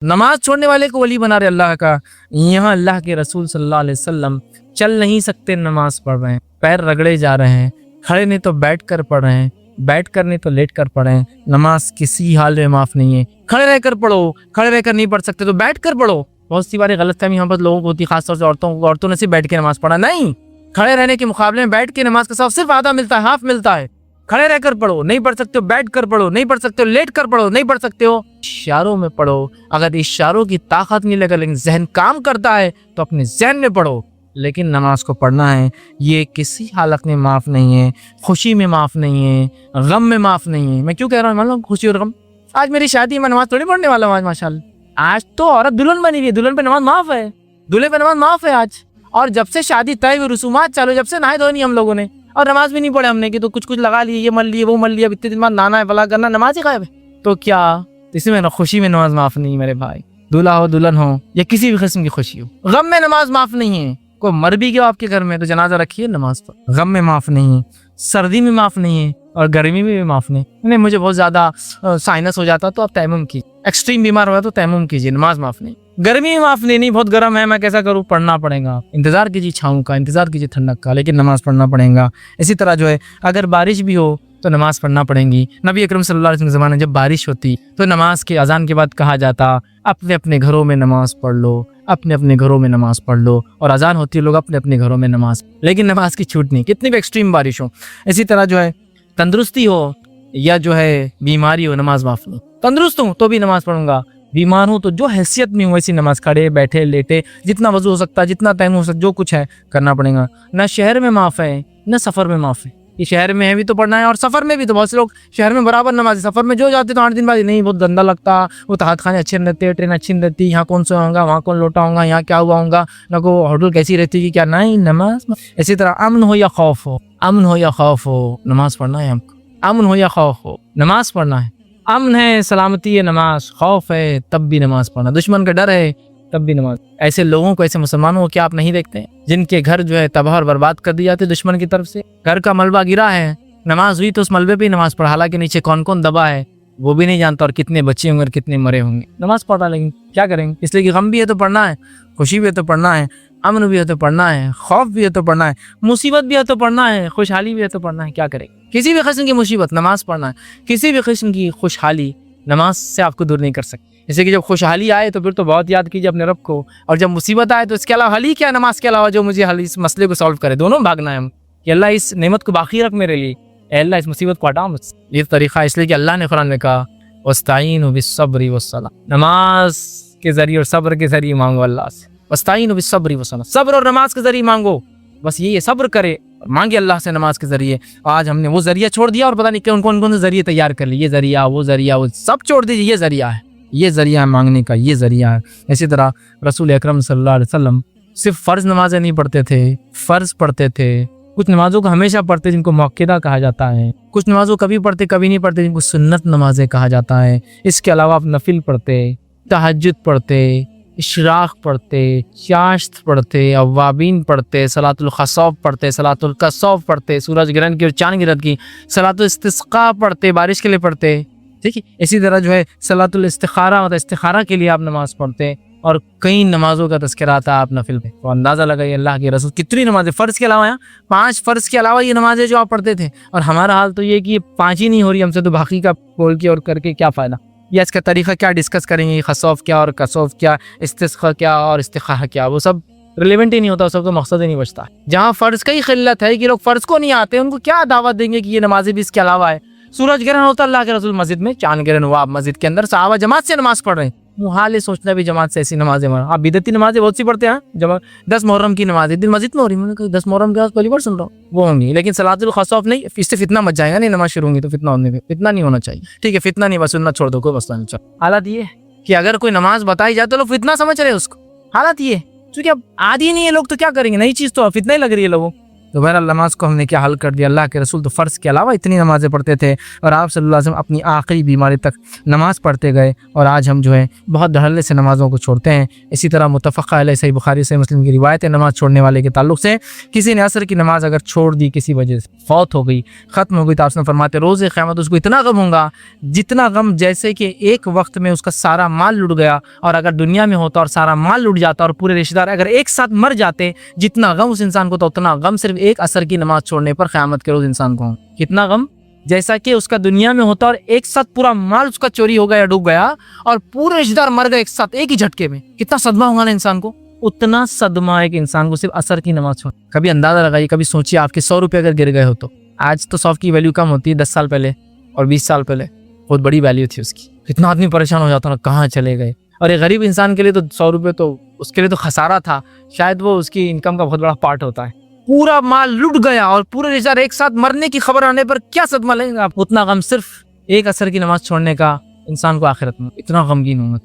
नमाज छोड़ने वाले को वली बना रहे अल्लाह का। यहाँ अल्लाह के रसूल सल्लल्लाहु अलैहि वसल्लम चल नहीं सकते, नमाज पढ़ रहे हैं, पैर रगड़े जा रहे हैं, खड़े नहीं तो बैठ कर पढ़ रहे हैं, बैठ कर नहीं तो लेट कर पढ़े हैं। नमाज किसी हाल में माफ नहीं है। खड़े रहकर पढ़ो, खड़े रहकर नहीं पढ़ सकते तो बैठ कर पढ़ो। बहुत सी बार गलतफहमी यहाँ पर लोगों को होती है, खासतौर से औरतों ने सिर्फ बैठ के नमाज पढ़ा। नहीं, खड़े रहने के मुकाबले में बैठ के नमाज का सब सिर्फ आधा मिलता है, हाफ मिलता है। खड़े रहकर पढ़ो, नहीं पढ़ सकते हो बैठ कर पढ़ो, नहीं पढ़ सकते हो लेट कर पढ़ो, नहीं पढ़ सकते हो इशारों में पढ़ो। अगर इशारों की ताकत नहीं लगे लेकिन जहन काम करता है तो अपने जहन में पढ़ो। लेकिन नमाज को पढ़ना है, ये किसी हालत में माफ़ नहीं है, खुशी में माफ़ नहीं है, गम में माफ़ नहीं है। मैं क्यों कह रहा हूँ, मान लो खुशी और गम। आज मेरी शादी में नमाज थोड़ी पढ़ने वाला हूँ आज माशाल्लाह। आज तो औरत दुल्हन बनी हुई है, दुल्हन पे नमाज माफ़ है, दूल्हे पे नमाज माफ़ है आज। और जब से शादी तय हुई, रसूमात चालू, जब से नहाए धोए नहीं हम लोगों ने, और नमाज भी नहीं पढ़े हमने कि तो कुछ लगा लिए, ये मल लिए वो मल लिया, इतने दिन बाद नहाना है भला करना, नमाज ही गायब है। तो क्या इसमें खुशी में नमाज माफ़ नहीं मेरे भाई। दूल्हा हो दुल्हन हो या किसी भी किस्म की खुशी हो, गम में नमाज माफ़ नहीं है। कोई मर भी गया आपके घर में तो जनाजा रखिए, नमाज पर गम में माफ़ नहीं है, सर्दी में माफ़ नहीं है और गर्मी में भी माफ़ नहीं। मुझे बहुत ज़्यादा साइनस हो जाता तो आप तैमुम कीजिए, एक्सट्रीम बीमार हुआ तो तैमुम कीजिए, नमाज माफ़ नहीं। गर्मी में माफ़ नहीं, बहुत गर्म है, मैं कैसा करूँ, पढ़ना पड़ेगा। इंतज़ार कीजिए छाँव का, इंतज़ार कीजिए ठंडक का, लेकिन नमाज पढ़ना पड़ेगा। इसी तरह जो है अगर बारिश भी हो तो नमाज पढ़ना पड़ेगी। नबी अकरम सल्लल्लाहु अलैहि वसल्लम के ज़माने जब बारिश होती तो नमाज के अजान के बाद कहा जाता अपने अपने घरों में नमाज पढ़ लो, अपने अपने घरों में नमाज पढ़ लो। और अजान होती है, लोग अपने अपने घरों में नमाज, लेकिन नमाज की छूट नहीं, कितनी भी एक्सट्रीम बारिश हो। इसी तरह जो है तंदुरुस्ती हो या जो है बीमारी हो, नमाज माफ नहीं। तंदुरुस्त हूँ तो भी नमाज पढ़ूंगा, बीमार हूँ तो जो हैसियत में हूँ वैसी नमाज, खड़े बैठे लेटे जितना वजू हो सकता है, जितना टाइम हो सकता, जो कुछ है करना पड़ेगा। न शहर में माफ़ है न सफ़र में माफ़ है। ये शहर में है भी तो पढ़ना है और सफ़र में भी। तो बहुत से लोग शहर में बराबर नमाज, सफ़र में जो जाते तो 8 दिन बाद नहीं बहुत गंदा लगता, वो तहत खाने अच्छे नहीं रहते, ट्रेन अच्छी नहीं रहती, यहाँ कौन सा होगा, वहाँ कौन लौटा होगा, यहाँ क्या हुआ होगा, न को होटल कैसी रहती कि क्या, नहीं नमाज। इसी तरह अमन हो या खौफ हो, अमन हो या खौफ हो, नमाज पढ़ना है हमको। अमन हो या खौफ हो, नमाज पढ़ना है। अमन है, सलामती है, नमाज। खौफ है तब भी नमाज पढ़ना, दुश्मन का डर है तब भी नमाज। ऐसे लोगों को, ऐसे मुसलमानों को क्या आप नहीं देखते जिनके घर जो है तबाह और बर्बाद कर दिए जाते दुश्मन की तरफ से। घर का मलबा गिरा है, नमाज हुई तो उस मलबे पे ही नमाज पढ़ा, हालांकि नीचे कौन कौन दबा है वो भी नहीं जानता और कितने बच्चे होंगे और कितने मरे होंगे। नमाज पढ़ा, लेकिन क्या करेंगे, इसलिए कि गम भी है तो पढ़ना है, खुशी भी है तो पढ़ना है, अमन भी है तो पढ़ना है, खौफ भी है तो पढ़ना है, मुसीबत भी है तो पढ़ना है, खुशहाली भी है तो पढ़ना है। क्या करेंगे, किसी भी किस्म की मुसीबत नमाज पढ़ना है, किसी भी किस्म की खुशहाली नमाज से आपको दूर नहीं कर सकती। जैसे कि जब खुशहाली आए तो फिर तो बहुत याद कीजिए अपने रब को, और जब मुसीबत आए तो इसके अलावा हल ही क्या, नमाज के अलावा जो मुझे हल इस मसले को सॉल्व करे। दोनों भागना है हम कि अल्लाह इस नेमत को बाकी रख मेरे लिए, अल्लाह इस मुसीबत को हटा मुझसे। ये तरीका इसलिए कि अल्लाह ने कुरान में कहा वस्ताईनु बिस्सब्रि वस्सलाह, नमाज के जरिए और सब्र के जरिए मांगो अल्लाह से। वस्ताईनु बिस्सब्रि वस्सलाह, सब्र और नमाज के जरिए मांगो, बस ये सब्र करे और मांगे अल्लाह से नमाज के जरिए। आज हमने वो जरिया छोड़ दिया और पता नहीं कौन कौन से जरिए तैयार कर लिए, ये जरिया वो सब छोड़ दीजिए। ये जरिया है, ये जरिया है मांगने का, ये जरिया है। इसी तरह रसूल अकरम सल्लल्लाहु अलैहि वसल्लम सिर्फ फ़र्ज नमाजें नहीं पढ़ते थे, फ़र्ज पढ़ते थे। कुछ नमाजों को हमेशा पढ़ते जिनको मौक़िदा कहा जाता है, कुछ नमाजों कभी पढ़ते कभी नहीं पढ़ते जिनको सुन्नत नमाजें कहा जाता है। इसके अलावा आप नफिल पढ़ते, तहज्जुद पढ़ते, इशराक पढ़ते, चाश्त पढ़ते, अव्वाबीन पढ़ते, सलातुल खसौफ पढ़ते, सलातुल कसौफ पढ़ते, सूरज ग्रहण की और चांद गिरत की, सलातुल इस्तिस्का पढ़ते, बारिश के लिए पढ़ते। ठीक है, इसी तरह जो है सलातुल इस्तिखारा मतलब इस्तिखारा के लिए आप नमाज पढ़ते, और कई नमाजों का तज़किरा आता है आप नफिल में। तो अंदाज़ा लगाइए अल्लाह के रसूल कितनी नमाजें, फ़र्ज़ के अलावा, 5 फ़र्ज़ के अलावा ये नमाजें जो आप पढ़ते थे। और हमारा हाल तो ये कि 5 ही नहीं हो रही हमसे, तो बाकी का बोल के और करके क्या फ़ायदा। या इसका तरीक़ा क्या डिस्कस करेंगे, खसौफ क्या और कसौफ क्या, इस्तिस्का क्या और इस्तिखारा क्या, वो सब रिलेवेंट ही नहीं होता, सब तो मकसद ही नहीं बचता। जहाँ फ़र्ज़ का ही क़िल्लत है कि लोग फ़र्ज़ को नहीं आते, उनको क्या दावत देंगे कि ये नमाजें भी इसके अलावा है। सूरज ग्रहण होता अल्लाह के रसूल मस्जिद में, चांद ग्रहण हुआ आप मस्जिद के अंदर, सहाबा जमात से नमाज पढ़ रहे हैं। मुहाल है सोचना भी जमात से ऐसी नमाजें आप बिदती नमाजें बहुत सी पढ़ते हैं। जब 10 मुहर्रम की नमाज एक दिन मस्जिद में हो रही, मैंने कहा 10 मुहर्रम के बाद पहली बार सुन रहा हूँ, वो होंगी, लेकिन सलातुल खसौफ नहीं। इससे फितना मच जाएगा, नहीं नमाज शुरू होंगी तो फितना होने पे, फितना नहीं होना चाहिए। ठीक है, फितना नहीं, बस सुन्नत छोड़ दो, कोई मसला नहीं। हालात ये कि अगर कोई नमाज बताई जाए तो लोग फितना समझ रहे हैं उसको। हालात ये, क्योंकि अब आदि नहीं है लोग तो क्या करेंगे, नई चीज़ तो फितना ही लग रही है लोगों। तो बहरहाल नमाज को हमने क्या हल कर दिया। अल्लाह के रसूल तो फ़र्ज़ के अलावा इतनी नमाज़ें पढ़ते थे और आप सल्लल्लाहु अलैहि वसल्लम अपनी आखिरी बीमारी तक नमाज पढ़ते गए और आज हम जो है बहुत धड़ल्ले से नमाज़ों को छोड़ते हैं। इसी तरह मुत्तफ़क़ अलैह सही बुखारी सही मुस्लिम की रिवायत है नमाज़ छोड़ने वाले के ताल्लुक़ से, किसी ने असर की नमाज़ अगर छोड़ दी किसी वजह से, फौत हो गई, ख़त्म हो गई, तो आपने फरमाते रोज़े क़यामत उसको इतना गम होगा जितना गम जैसे कि एक वक्त में उसका सारा माल लुट गया, और अगर दुनिया में होता और सारा माल लुट जाता और पूरे रिश्तेदार अगर एक साथ मर जाते, जितना गम उस इंसान को तो उतना गम सिर्फ एक असर की नमाज छोड़ने पर क़यामत के रोज़ इंसान को। कितना गम, जैसा कि उसका दुनिया में होता और एक साथ पूरा माल उसका चोरी हो गया या डूब गया और पूरे रिश्तेदार मर गए एक साथ एक ही झटके में, कितना सदमा होगा ना इंसान को। उतना सदमा एक इंसान को सिर्फ असर की नमाज छोड़। कभी अंदाजा लगाइए, कभी सोचिए आपके 100 रुपये अगर गिर गए हो तो आज तो 100 की वैल्यू कम होती है, 10 साल पहले और 20 साल पहले बहुत बड़ी वैल्यू थी उसकी। कितना आदमी परेशान हो जाता ना, कहाँ चले गए। और एक गरीब इंसान के लिए तो 100 रुपये तो उसके लिए तो खसारा था, शायद वो उसकी इनकम का बहुत बड़ा पार्ट होता है। पूरा माल लुट गया और पूरे रिश्तेदार एक साथ मरने की खबर आने पर क्या सदमा लेंगे आप। उतना गम सिर्फ एक असर की नमाज छोड़ने का इंसान को आखिरत में इतना गमगीन होगा,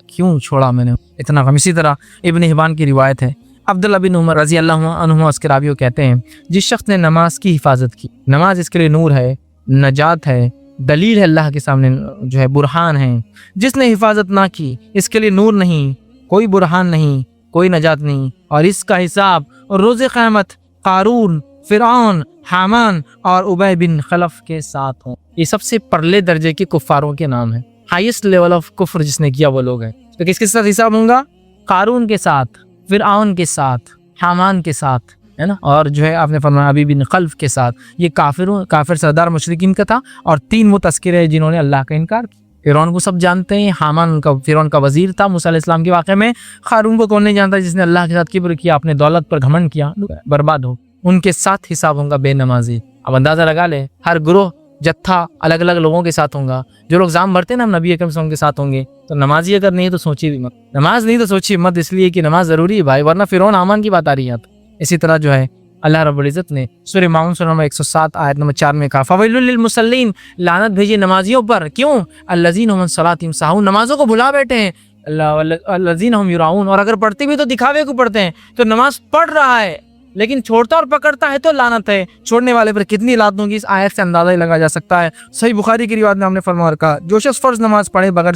क्यों छोड़ा मैंने इतना गम। इसी तरह इब्न हिबान की रिवायत है, अब्दुल्लाह बिन उमर रज़ी अल्लाहु अन्हुमा उसके रावियों कहते हैं, जिस शख्स ने नमाज की हिफाजत की, नमाज इसके लिए नूर है, नजात है, दलील है अल्लाह के सामने जो है बुरहान है। जिसने हिफाजत ना की इसके लिए नूर नहीं, कोई बुरहान नहीं, कोई नजात नहीं, और इसका हिसाब और रोज़े क़यामत कारून, फ़िरऔन, हामान और उबय बिन खलफ के साथ हों। ये सबसे परले दर्जे के कुफ़ारों के नाम है। हाईएस्ट लेवल ऑफ कुफ्र जिसने किया वो लोग हैं। तो किसके साथ हिसाब होगा? कारून के साथ, फ़िरऔन के साथ, हामान के साथ, है ना, और जो है आपने फरमाया अबी बिन खल्फ के साथ। ये काफिर सरदार मुशरिकीन का था और 3 वो तस्करे हैं जिन्होंने अल्लाह का इनकार किया। फ़िरऔन को सब जानते हैं, हामान उनका फ़िरऔन का वजीर था मूसा अलैहिस्सलाम के वाक़े में। कारून को कौन नहीं जानता, जिसने अल्लाह के साथ किब्र किया, अपने दौलत पर घमंड किया, बर्बाद हो। उनके साथ हिसाब होगा बेनमाजी। अब अंदाज़ा लगा ले, हर ग्रोह जत्था अलग अलग लोगों के साथ होगा। जो लोग जाम भरते हैं ना हम नबी अकरम सल्लल्लाहु अलैहि वसल्लम के साथ होंगे, तो नमाजी अगर नहीं है तो सोचिए भी मत। नमाज नहीं तो सोचिए मत, इसलिए कि नमाज ज़रूरी है भाई, वरना फ़िरऔन हामान की बात आ रही है। इसी तरह जो है अल्लाह रब्बुल इज़्ज़त ने सूरह माऊन सूरह नंबर 107 आयत नंबर 4 में कहा, फ़वैलुल लिल मुसल्लीन, लानत भेजिए नमाजियों पर। क्यों? अल्लज़ीना हुम अन सलातिहिम साहून, नमाजों को भुला बैठे हैं। अल्लज़ीना हुम युराऊन, और अगर पढ़ते भी तो दिखावे को पढ़ते हैं। तो नमाज पढ़ रहा है लेकिन छोड़ता और पकड़ता है तो लानत है। छोड़ने वाले पर कितनी लानत होगी, इस आयत से अंदाजा ही लगा जा सकता है। सही बुखारी की रिवायत में हमने फरमाया कहा, जो शख्स फर्ज नमाज पढ़े बगैर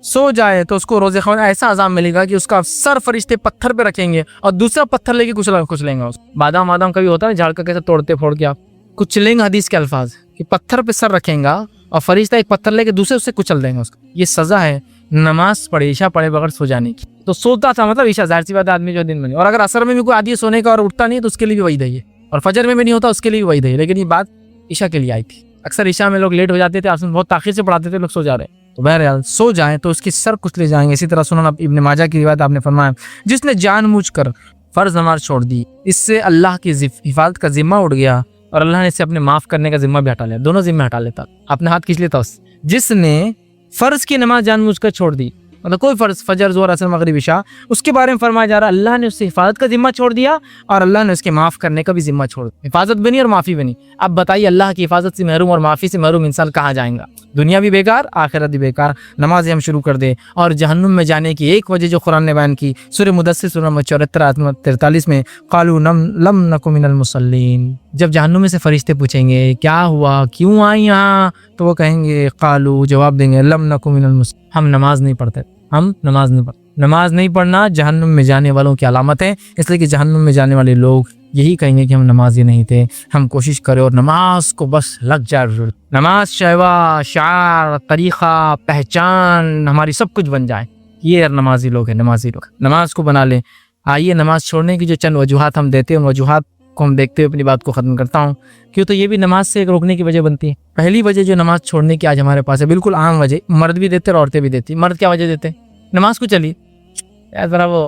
सो जाए तो उसको रोज़े क़यामत ऐसा अज़ाब मिलेगा कि उसका सर फरिश्ते पत्थर पे रखेंगे और दूसरा पत्थर लेके कुचलेंगे उसको। बादाम कभी होता है झाड़ का कैसे तोड़ते फोड़ के आप कुचलेंगे, हदीस के अल्फाज कि पत्थर पे सर रखेगा और फरिश्ता एक पत्थर लेके दूसरे उससे कुचल देंगे उसको। ये सज़ा है नमाज पढ़े, ईशा पढ़े बगैर सो जाने की। तो सोता था मतलब ईशा, जाहिर सी बात है आदमी जो दिन में नहीं, और अगर असर में भी कोई आदमी सोने का और उठता नहीं तो उसके लिए भी वही दही है, और फजर में भी नहीं होता उसके लिए भी वही दही है। लेकिन ये बात ईशा के लिए आई थी। अक्सर ईशा में लोग लेट हो जाते थे, आसमान बहुत ताख़ीर से पढ़ाते थे, लोग सो जा रहे हैं, तो बहरहाल सो जाए तो उसकी सर कुचले जाएंगे। इसी तरह सुनन इब्न माजा की रिवायत आपने फरमाया, जिसने जानबूझकर फ़र्ज नमाज छोड़ दी, इससे अल्लाह की हिफाजत का जिम्मा उड़ गया और अल्लाह ने इसे अपने माफ़ करने का जिम्मा भी हटा लिया। दोनों जिम्मे हटा लेता, अपने हाथ खींच लेता उससे। जिसने फ़र्ज की नमाज जानबूझकर छोड़ दी, मतलब कोई फ़र्ज फजर ज़ोहर असर मगरिब इशा, उसके बारे में फरमाया जा रहा है अल्लाह ने उससे हिफाजत का जिम्मा छोड़ दिया और अल्लाह ने उसके माफ़ करने का भी जिम्मा छोड़ दिया। हिफाजत भी नहीं और माफ़ी भी नहीं। अब बताइए अल्लाह की हिफाजत से महरूम और माफ़ी से महरूम इंसान कहाँ जाएगा? दुनिया भी बेकार, आखिरत भी बेकार। नमाज हम शुरू कर दे और जहन्नुम में जाने की एक वजह जो कुरान ने बयान की, सूरह मुदस्सिर सूरह नंबर 74 आयत नंबर 43 में, क़ालू लम नकु मिनल मुसल्लीन। जब जहन्नुम में से फरिश्ते पूछेंगे क्या हुआ, क्यों आए यहाँ, तो वो कहेंगे क़ालू, जवाब देंगे, लम नकु मिनल मुसल्लीन, हम नमाज नहीं पढ़ते, हम नमाज नहीं पढ़ते। नमाज नहीं पढ़ना जहन्नुम में जाने वालों की अलामत है, इसलिए कि जहन्नुम में जाने वाले लोग यही कहेंगे कि हम नमाजी नहीं थे। हम कोशिश करें और नमाज को बस लग जाए, नमाज शहवा, शार, तरीक़ा, पहचान हमारी सब कुछ बन जाए। ये नमाजी लोग हैं, नमाजी लोग नमाज को बना लें। आइए नमाज छोड़ने की जो चंद वजूहात हम देते हैं, उन वजूहात को हम देखते हुए अपनी बात को ख़त्म करता हूँ, क्यों तो ये भी नमाज से रोकने की वजह बनती है। पहली वजह जो नमाज छोड़ने की आज हमारे पास है, बिल्कुल आम वजह, मर्द भी देते और औरतें भी देती। मर्द क्या वजह देते हैं? नमाज को चलिए यार ज़रा वो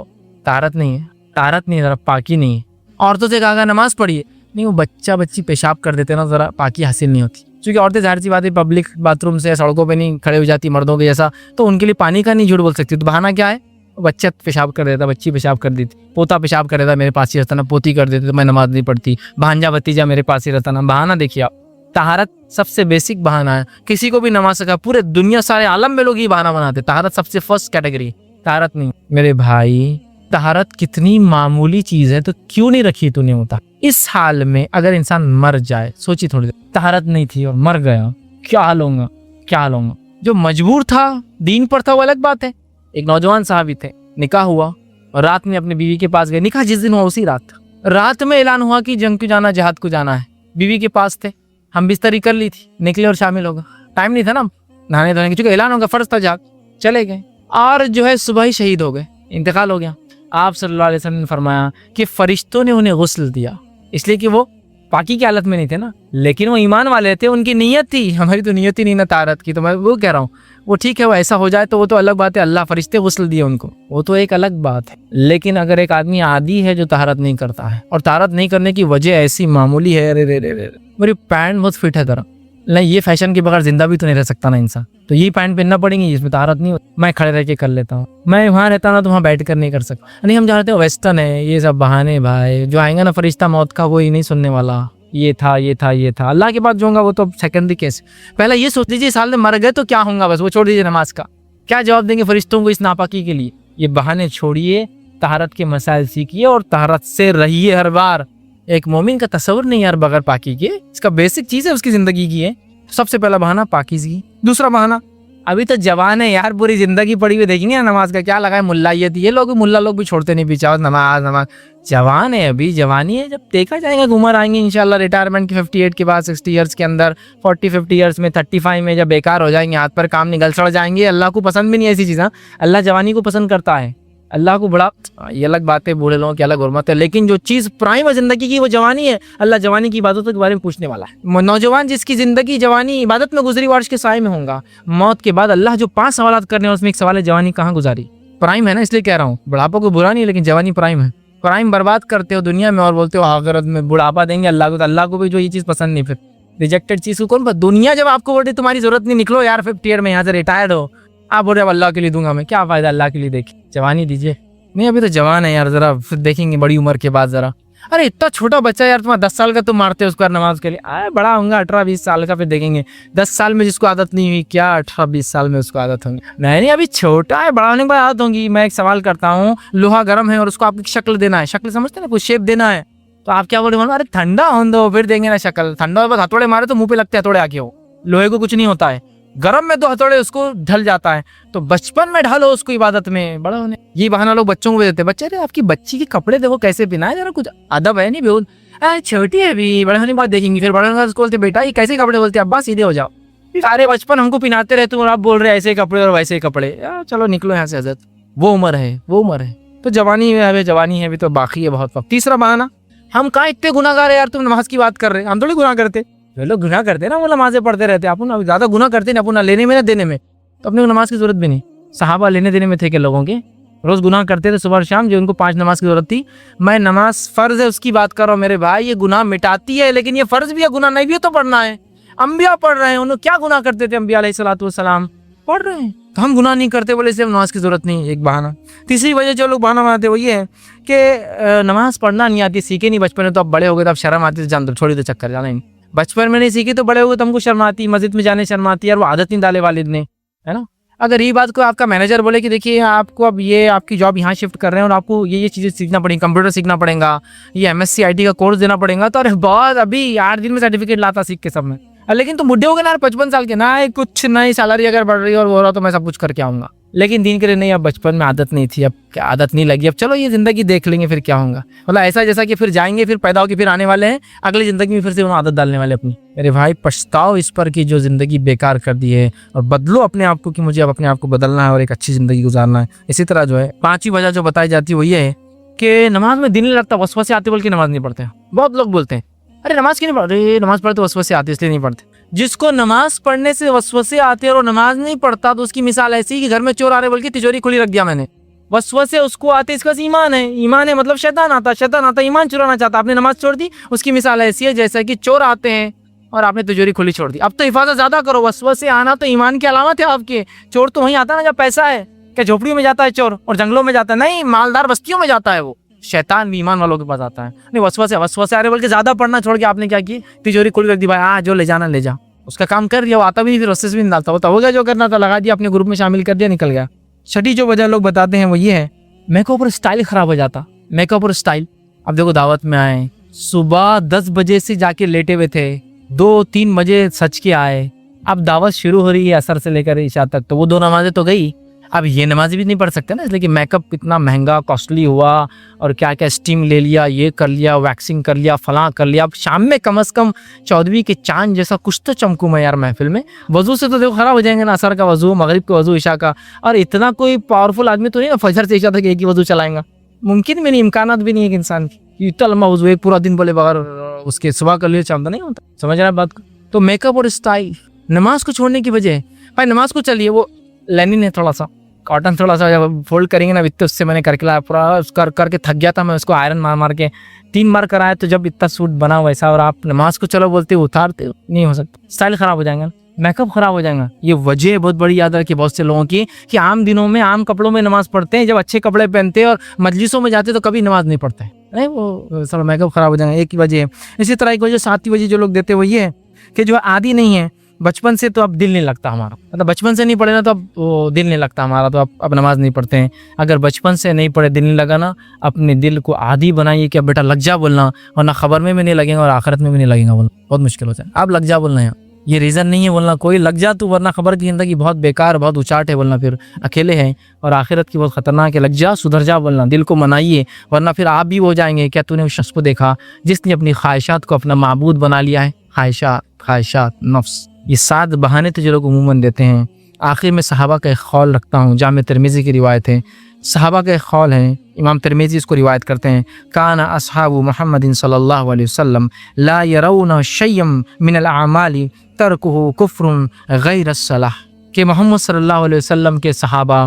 तारत नहीं है, ज़रा पाकी नहीं है। औरतों से कहा नमाज पढ़िए, नहीं वो बच्ची पेशाब कर देते ना, ज़रा पाकी हासिल नहीं होती। क्योंकि औरतें जाहिर सी बात है पब्लिक बाथरूम से सड़कों पे नहीं खड़े हो जाती मर्दों के जैसा, तो उनके लिए पानी का नहीं झूठ बोल सकती। तो बहाना क्या है? बच्चा पेशाब कर देता, बच्ची पेशाब कर देती, पोता पेशाब कर देता, मेरे पास ही रहता ना, पोती कर देती तो मैं नमाज नहीं पढ़ती, भांजा भतीजा मेरे पास ही रहता ना। बहाना देखिए आप, तहारत सबसे बेसिक बहाना है। किसी को भी नमाज सका, पूरे दुनिया सारे आलम में लोग ये बहाना बनाते। तहारत सबसे फर्स्ट कैटेगरी, तहारत नहीं। मेरे भाई तहारत कितनी मामूली चीज़ है, तो क्यों नहीं रखी तूने होता? इस हाल में अगर इंसान मर जाए, सोचिए थोड़ी देर, तहारत नहीं थी और मर गया, क्या हाल होगा, क्या हाल होगा। जो मजबूर था, दीन पर था, वो अलग बात है। एक नौजवान साहबी थे, निकाह हुआ और रात में अपनी बीवी के पास गए। निकाह जिस दिन हुआ उसी रात में ऐलान हुआ कि जंग को जाना, जिहाद को जाना है। बीवी के पास थे, हम बिस्तरी कर ली थी, निकले और शामिल होगा। टाइम नहीं था ना नहाने धोने की, चूंकि ऐलान होगा, फर्ज था, जाग चले गए और जो है सुबह ही शहीद हो गए, इंतकाल हो गया। आप सल्लल्लाहु अलैहि वसल्लम ने फरमाया कि फरिश्तों ने उन्हें गुस्ल दिया, इसलिए कि वो पाकी की हालत में नहीं थे ना, लेकिन वो ईमान वाले थे, उनकी नीयत थी। हमारी तो नीयत ही नहीं ना तारत की, तो मैं वो कह रहा हूँ, वो ठीक है, वो ऐसा हो जाए तो वो तो अलग बात है, अल्लाह फरिश्ते गुस्ल दिए उनको, वो तो एक अलग बात है। लेकिन अगर एक आदमी आदी है जो तारत नहीं करता है, और तारत नहीं करने की वजह ऐसी मामूली है, अरे रे रे रे, मेरी पैंट बहुत फिट है जरा, नहीं ये फैशन के बगैर जिंदा भी तो नहीं रह सकता ना इंसान, तो ये पैंट पहनना पड़ेगी जिसमें तारत नहीं होती। मैं खड़े रह के कर लेता हूँ, मैं वहाँ रहता ना तो वहाँ बैठ कर नहीं कर सकता। नहीं हम जानते हैं वेस्टर्न है, ये सब बहाने भाई, जो आएगा ना फरिश्ता मौत का वो ही नहीं सुनने वाला, ये था ये था ये था, अल्लाह के बाद जो होगा वो तो सेकेंडरी केस। पहले ये सोच लीजिए साल में मर गए तो क्या होगा, बस वो छोड़ दीजिए नमाज का, क्या जवाब देंगे फरिश्तों को इस नापाकी के लिए। ये बहाने छोड़िए, तहारत के मसाइल सीखिए और तहारत से रहिए हर बार। एक मोमिन का तस्वर नहीं यार बगैर पाकी के, इसका बेसिक चीज है उसकी जिंदगी की है। सबसे पहला बहाना पाकीज़गी, दूसरा बहाना अभी तो जवान है यार, पूरी जिंदगी पड़ी हुई, देखेंगे नमाज का क्या लगा है, मुल्लायत, ये लोग मुल्ला लोग भी छोड़ते नहीं पीछे, नमाज नमाज। जवान है अभी, जवानी है, जब देखा जाएगा उम्र आएंगे इंशाल्लाह रिटायरमेंट की 58 के बाद, 60 ईयर्स के अंदर, 40-50 ईयर्स में, 35 में जब बेकार हो जाएंगे, हाथ पर काम निकल सड़ जाएंगे। अल्लाह को पसंद भी नहीं ऐसी चीज़, अल्लाह जवानी को पसंद करता है, अल्लाह को बड़ा, ये अलग बात है, बूढ़े लोगों की अलग हुर्मत है, लेकिन जो चीज़ प्राइम है जिंदगी की वो जवानी है। अल्लाह जवानी की इबादतों के बारे में पूछने वाला है। नौजवान जिसकी जिंदगी जवानी इबादत में गुजरी, वार्ष के साए में होगा। मौत के बाद अल्लाह जो 5 सवाल करने हैं उसमें एक सवाल है जवानी कहाँ गुजारी। प्राइम है ना, इसलिए कह रहा हूँ, बुढ़ापा को बुरा नहीं, लेकिन जवानी प्राइम है। प्राइम बर्बाद करते हो दुनिया में और बोलते हो आखिरत में बुढ़ापा देंगे अल्लाह को, तो अल्लाह को भी जो ये चीज़ पसंद नहीं, फिर रिजेक्टेड चीज़ को कौन, दुनिया जब आपको बोलते तुम्हारी जरूरत नहीं, निकलो यार 50 ईयर में यहाँ से रिटायर्ड हो, आप बोल रहे हो अल्लाह के लिए दूंगा मैं, क्या फायदा अल्लाह के लिए, देखिए जवानी दीजिए। नहीं अभी तो जवान है यार, जरा फिर देखेंगे बड़ी उम्र के बाद जरा। अरे इतना छोटा बच्चा यार, तुम्हारा 10 साल का तुम मारते हो उसको नमाज के लिए, अरे बड़ा होगा 18-20 साल का, फिर देखेंगे 10 साल में जिसको आदत नहीं हुई, क्या 18-20 साल में उसको आदत होगी। नहीं अभी छोटा है, बड़ा होने के बाद आदत होगी। मैं एक सवाल करता हूँ, लोहा गर्म है और उसको आपकी शक्ल देना है, शक्ल समझते ना, कुछ शेप देना है, तो आप क्या बोले, अरे ठंडा हो दो फिर देंगे ना शक्ल, ठंडा हो बस हथौड़े मारे तो मुंह पे लगते हथौड़े आके, हो लोहे को कुछ नहीं होता है, गरम में 2 हथौड़े उसको ढल जाता है। तो बचपन में ढलो उसको इबादत में, बड़ा होने ये बहाना लोग बच्चों को देते हैं। बच्चे अरे आपकी बच्ची के कपड़े देखो कैसे पहनाए, जरा कुछ अदब है नहीं बेहूद, छोटी है अभी, बड़े होने के बाद देखेंगे। फिर बड़े होने के बाद बोलते बेटा ये कैसे कपड़े, बोलते अब्बा सीधे हो जाओ, सारे बचपन हमको पहनाते रहते और आप बोल रहे ऐसे कपड़े और वैसे कपड़े, चलो निकलो यहाँ से हजरत, वो उम्र है वो उम्र है। तो जवानी है अभी, जवानी है अभी तो बाकी है बहुत वक्त। तीसरा बहाना, हम कहाँ इतने गुनाहगार है यार, तुम नमाज की बात कर रहे, हम थोड़ी गुनाह करते, जो लोग गुनाह करते हैं ना वो नमाजें पढ़ते रहते हैं, अपन ज्यादा गुनाह करते हैं अपन लेने में ना देने में, तो अपने को नमाज की जरूरत भी नहीं। सहाबा लेने देने में थे के लोगों के, रोज गुनाह करते थे सुबह और शाम, जो उनको 5 नमाज की जरूरत थी। मैं नमाज फर्ज है उसकी बात कर रहा हूँ मेरे भाई, ये गुनाह मिटाती है, लेकिन ये फर्ज भी है, गुनाह नहीं भी है तो पढ़ना है। अंबिया पढ़ रहे हैं, उन्होंने क्या गुनाह करते थे, अंबिया अलैहिस्सलातु वस्सलाम पढ़ रहे हैं, तो हम गुनाह नहीं करते बोले इसलिए नमाज की जरूरत नहीं, एक बहाना। तीसरी वजह जो लोग बहाना बनाते वो ये है कि नमाज पढ़ना नहीं आती, सीखे नहीं बचपन में, तो अब बड़े हो गए तो अब शर्म आती, तो जान दो, छोड़ी तो चक्कर, जाना नहीं। बचपन में नहीं सीखी तो बड़े हो गए तो हमको शर्म आती, मस्जिद में जाने शर्म आती है, और वो आदत नहीं डाले वालिद ने, है ना। अगर ये बात को आपका मैनेजर बोले कि देखिए आपको अब ये आपकी जॉब यहाँ शिफ्ट कर रहे हैं और आपको ये चीज़ें सीखना पड़ेगी, कंप्यूटर सीखना पड़ेगा, ये MSc IT का कोर्स देना पड़ेगा, तो अरे बहुत अभी 8 दिन में सर्टिफिकेट लाता सीख के सब में। लेकिन तुम बुढ़े हो गए ना 55 साल के, ना कुछ नई सैलरी अगर बढ़ रही है और वो रहा तो मैं सब कुछ करके आऊँगा, लेकिन दिन के लिए नहीं, अब बचपन में आदत नहीं थी, अब क्या आदत नहीं लगी, अब चलो ये जिंदगी देख लेंगे फिर क्या होगा, मतलब ऐसा जैसा कि फिर जाएंगे, फिर पैदा होकर फिर आने वाले हैं, अगली जिंदगी में फिर से उन्हें आदत डालने वाले अपनी। मेरे भाई पछताओ इस पर कि जो जिंदगी बेकार कर दी है, और बदलो अपने आप को कि मुझे अब अपने आप को बदलना है और एक अच्छी जिंदगी गुजारना है। इसी तरह जो है 5वीं वजह जो बताई जाती है वो ये है कि नमाज में दिल नहीं लगता, वसवसे आते बोल के नमाज नहीं पढ़ते। बहुत लोग बोलते हैं अरे नमाज क्यों नहीं पढ़ रहे, नमाज पढ़ते वसवसे आते इसलिए नहीं पढ़ते। जिसको नमाज पढ़ने से वसवसे आते और नमाज नहीं पढ़ता, तो उसकी मिसाल ऐसी कि घर में चोर आ रहे बोल के तिजोरी खुली रख दिया मैंने, वसवसे उसको आते, इसका ईमान है, ईमान है मतलब शैतान आता ईमान चुराना चाहता, आपने नमाज छोड़ दी, उसकी मिसाल ऐसी है जैसा कि चोर आते हैं और आपने तिजोरी खुली छोड़ दी। अब तो हिफाजत ज्यादा करो, वसवसे आना तो ईमान की अलामत है आपके। चोर तो वहीं आता है ना जब पैसा है, क्या झोपड़ियों में जाता है चोर और जंगलों में जाता है, नहीं मालदार बस्तियों में जाता है वो। शैतान भी ईमान वालों के पास आता है। नहीं वसवसे आ रहे बोल के ज्यादा पढ़ना छोड़ के आपने क्या की, तिजोरी खुली रख दी, भाई जो ले जाना ले जा, उसका काम कर दिया, वो आता भी नहीं, फिर वसवसे भी नहीं डालता, वो तो हो गया जो करना था, लगा दिया अपने ग्रुप में शामिल कर दिया, निकल गया। छठी जो वजह लोग बताते हैं वो ये है, मेकअप और स्टाइल खराब हो जाता। मेकअप और स्टाइल, अब देखो दावत में आए, सुबह 10 बजे से जाके लेटे हुए थे, 2-3 बजे सच के आए, अब दावत शुरू हो रही है असर से लेकर इशा तक, तो वो 2 नमाजें तो गई। अब ये नमाज भी नहीं पढ़ सकते ना, इसलिए कि मेकअप इतना महंगा कॉस्टली हुआ और क्या क्या स्टीम ले लिया, ये कर लिया, वैक्सिंग कर लिया, फलां कर लिया। अब शाम में कम से कम 14वीं के चांद जैसा कुछ तो चमकूँ मैं यार महफिल में। वजू से तो देखो खराब हो जाएंगे ना, असर का वजू, मगरिब का वजू, इशा का। और इतना कोई पावरफुल आदमी तो नहीं ना फजर से इशा तक एक ही वजू चलाएंगा, मुमकिन भी नहीं, इम्कानात भी नहीं है कि इंसान की इतना लंबा वजू एक पूरा दिन बोले बगैर उसके सुबह कर लिए चांद नहीं होता। समझ रहा है बात को? तो मेकअप और स्टाइल नमाज को छोड़ने की वजह भाई, नमाज को चलिए वो लेनिन है, थोड़ा सा कॉटन थोड़ा सा जब फोल्ड करेंगे ना इतने, उससे मैंने करके लाया पूरा, करके थक गया था मैं, उसको आयरन मार मार के 3 बार कराया, तो जब इतना सूट बना वैसा, और आप नमाज को चलो बोलते हो उतारते हो, नहीं हो सकता। स्टाइल खराब हो जाएगा, मेकअप खराब हो जाएगा। ये वजह बहुत बड़ी याद रखी बहुत से लोगों की कि आम दिनों में आम कपड़ों में नमाज पढ़ते हैं, जब अच्छे कपड़े पहनते हैं और मजलिसों में जाते तो कभी नमाज नहीं पढ़ते, नहीं वो सब मेकअप खराब हो जाएगा, एक ही वजह है। इसी तरह एक वजह, 7वीं वजह जो लोग देते हैं वो ये है कि जो आदि नहीं है बचपन से, तो अब दिल नहीं लगता हमारा, मतलब बचपन से नहीं पढ़े ना तो अब वो दिल नहीं लगता हमारा, तो अब नमाज नहीं पढ़ते हैं। अगर बचपन से नहीं पढ़े, दिल नहीं लगा ना, अपने दिल को आदी बनाइए कि अब बेटा लग जा बोलना, वरना खबर में भी नहीं लगेगा और आखिरत में भी नहीं लगेगा बोलना, बहुत मुश्किल होता है। अब लग जा बोलना है, ये रीज़न नहीं है बोलना कोई लग जा तू, वरना खबर की ज़िंदगी बहुत बेकार, बहुत उचाट है बोलना, फिर अकेले हैं और आखिरत की बहुत ख़तरनाक है। लग जा, सुधर जा बोलना, दिल को मनाइए, वरना फिर आप भी हो जाएंगे। क्या तूने उस शख्स को देखा जिसने अपनी ख्वाहिशात को अपना माबूद बना लिया है? ख्वाहिशात नफ्स, ये 7 बहाने तो जो लोग उमूमन देते हैं। आखिर में सहाबा का एक कौल रखता हूँ, जामे तिरमिज़ी की रिवायत है, सहाबा का एक कौल है, इमाम तिरमिज़ी इसको रिवायत करते हैं, काना अस्हाबु मुहम्मदिन सल्लल्लाहु अलैहि वसल्लम ला यरौना शय्यम मिनल अमाली तरकुहु कुफ्रुन गैर अस्सलाह, कि मोहम्मद सल्लल्लाहु अलैहि वसल्लम के सहाबा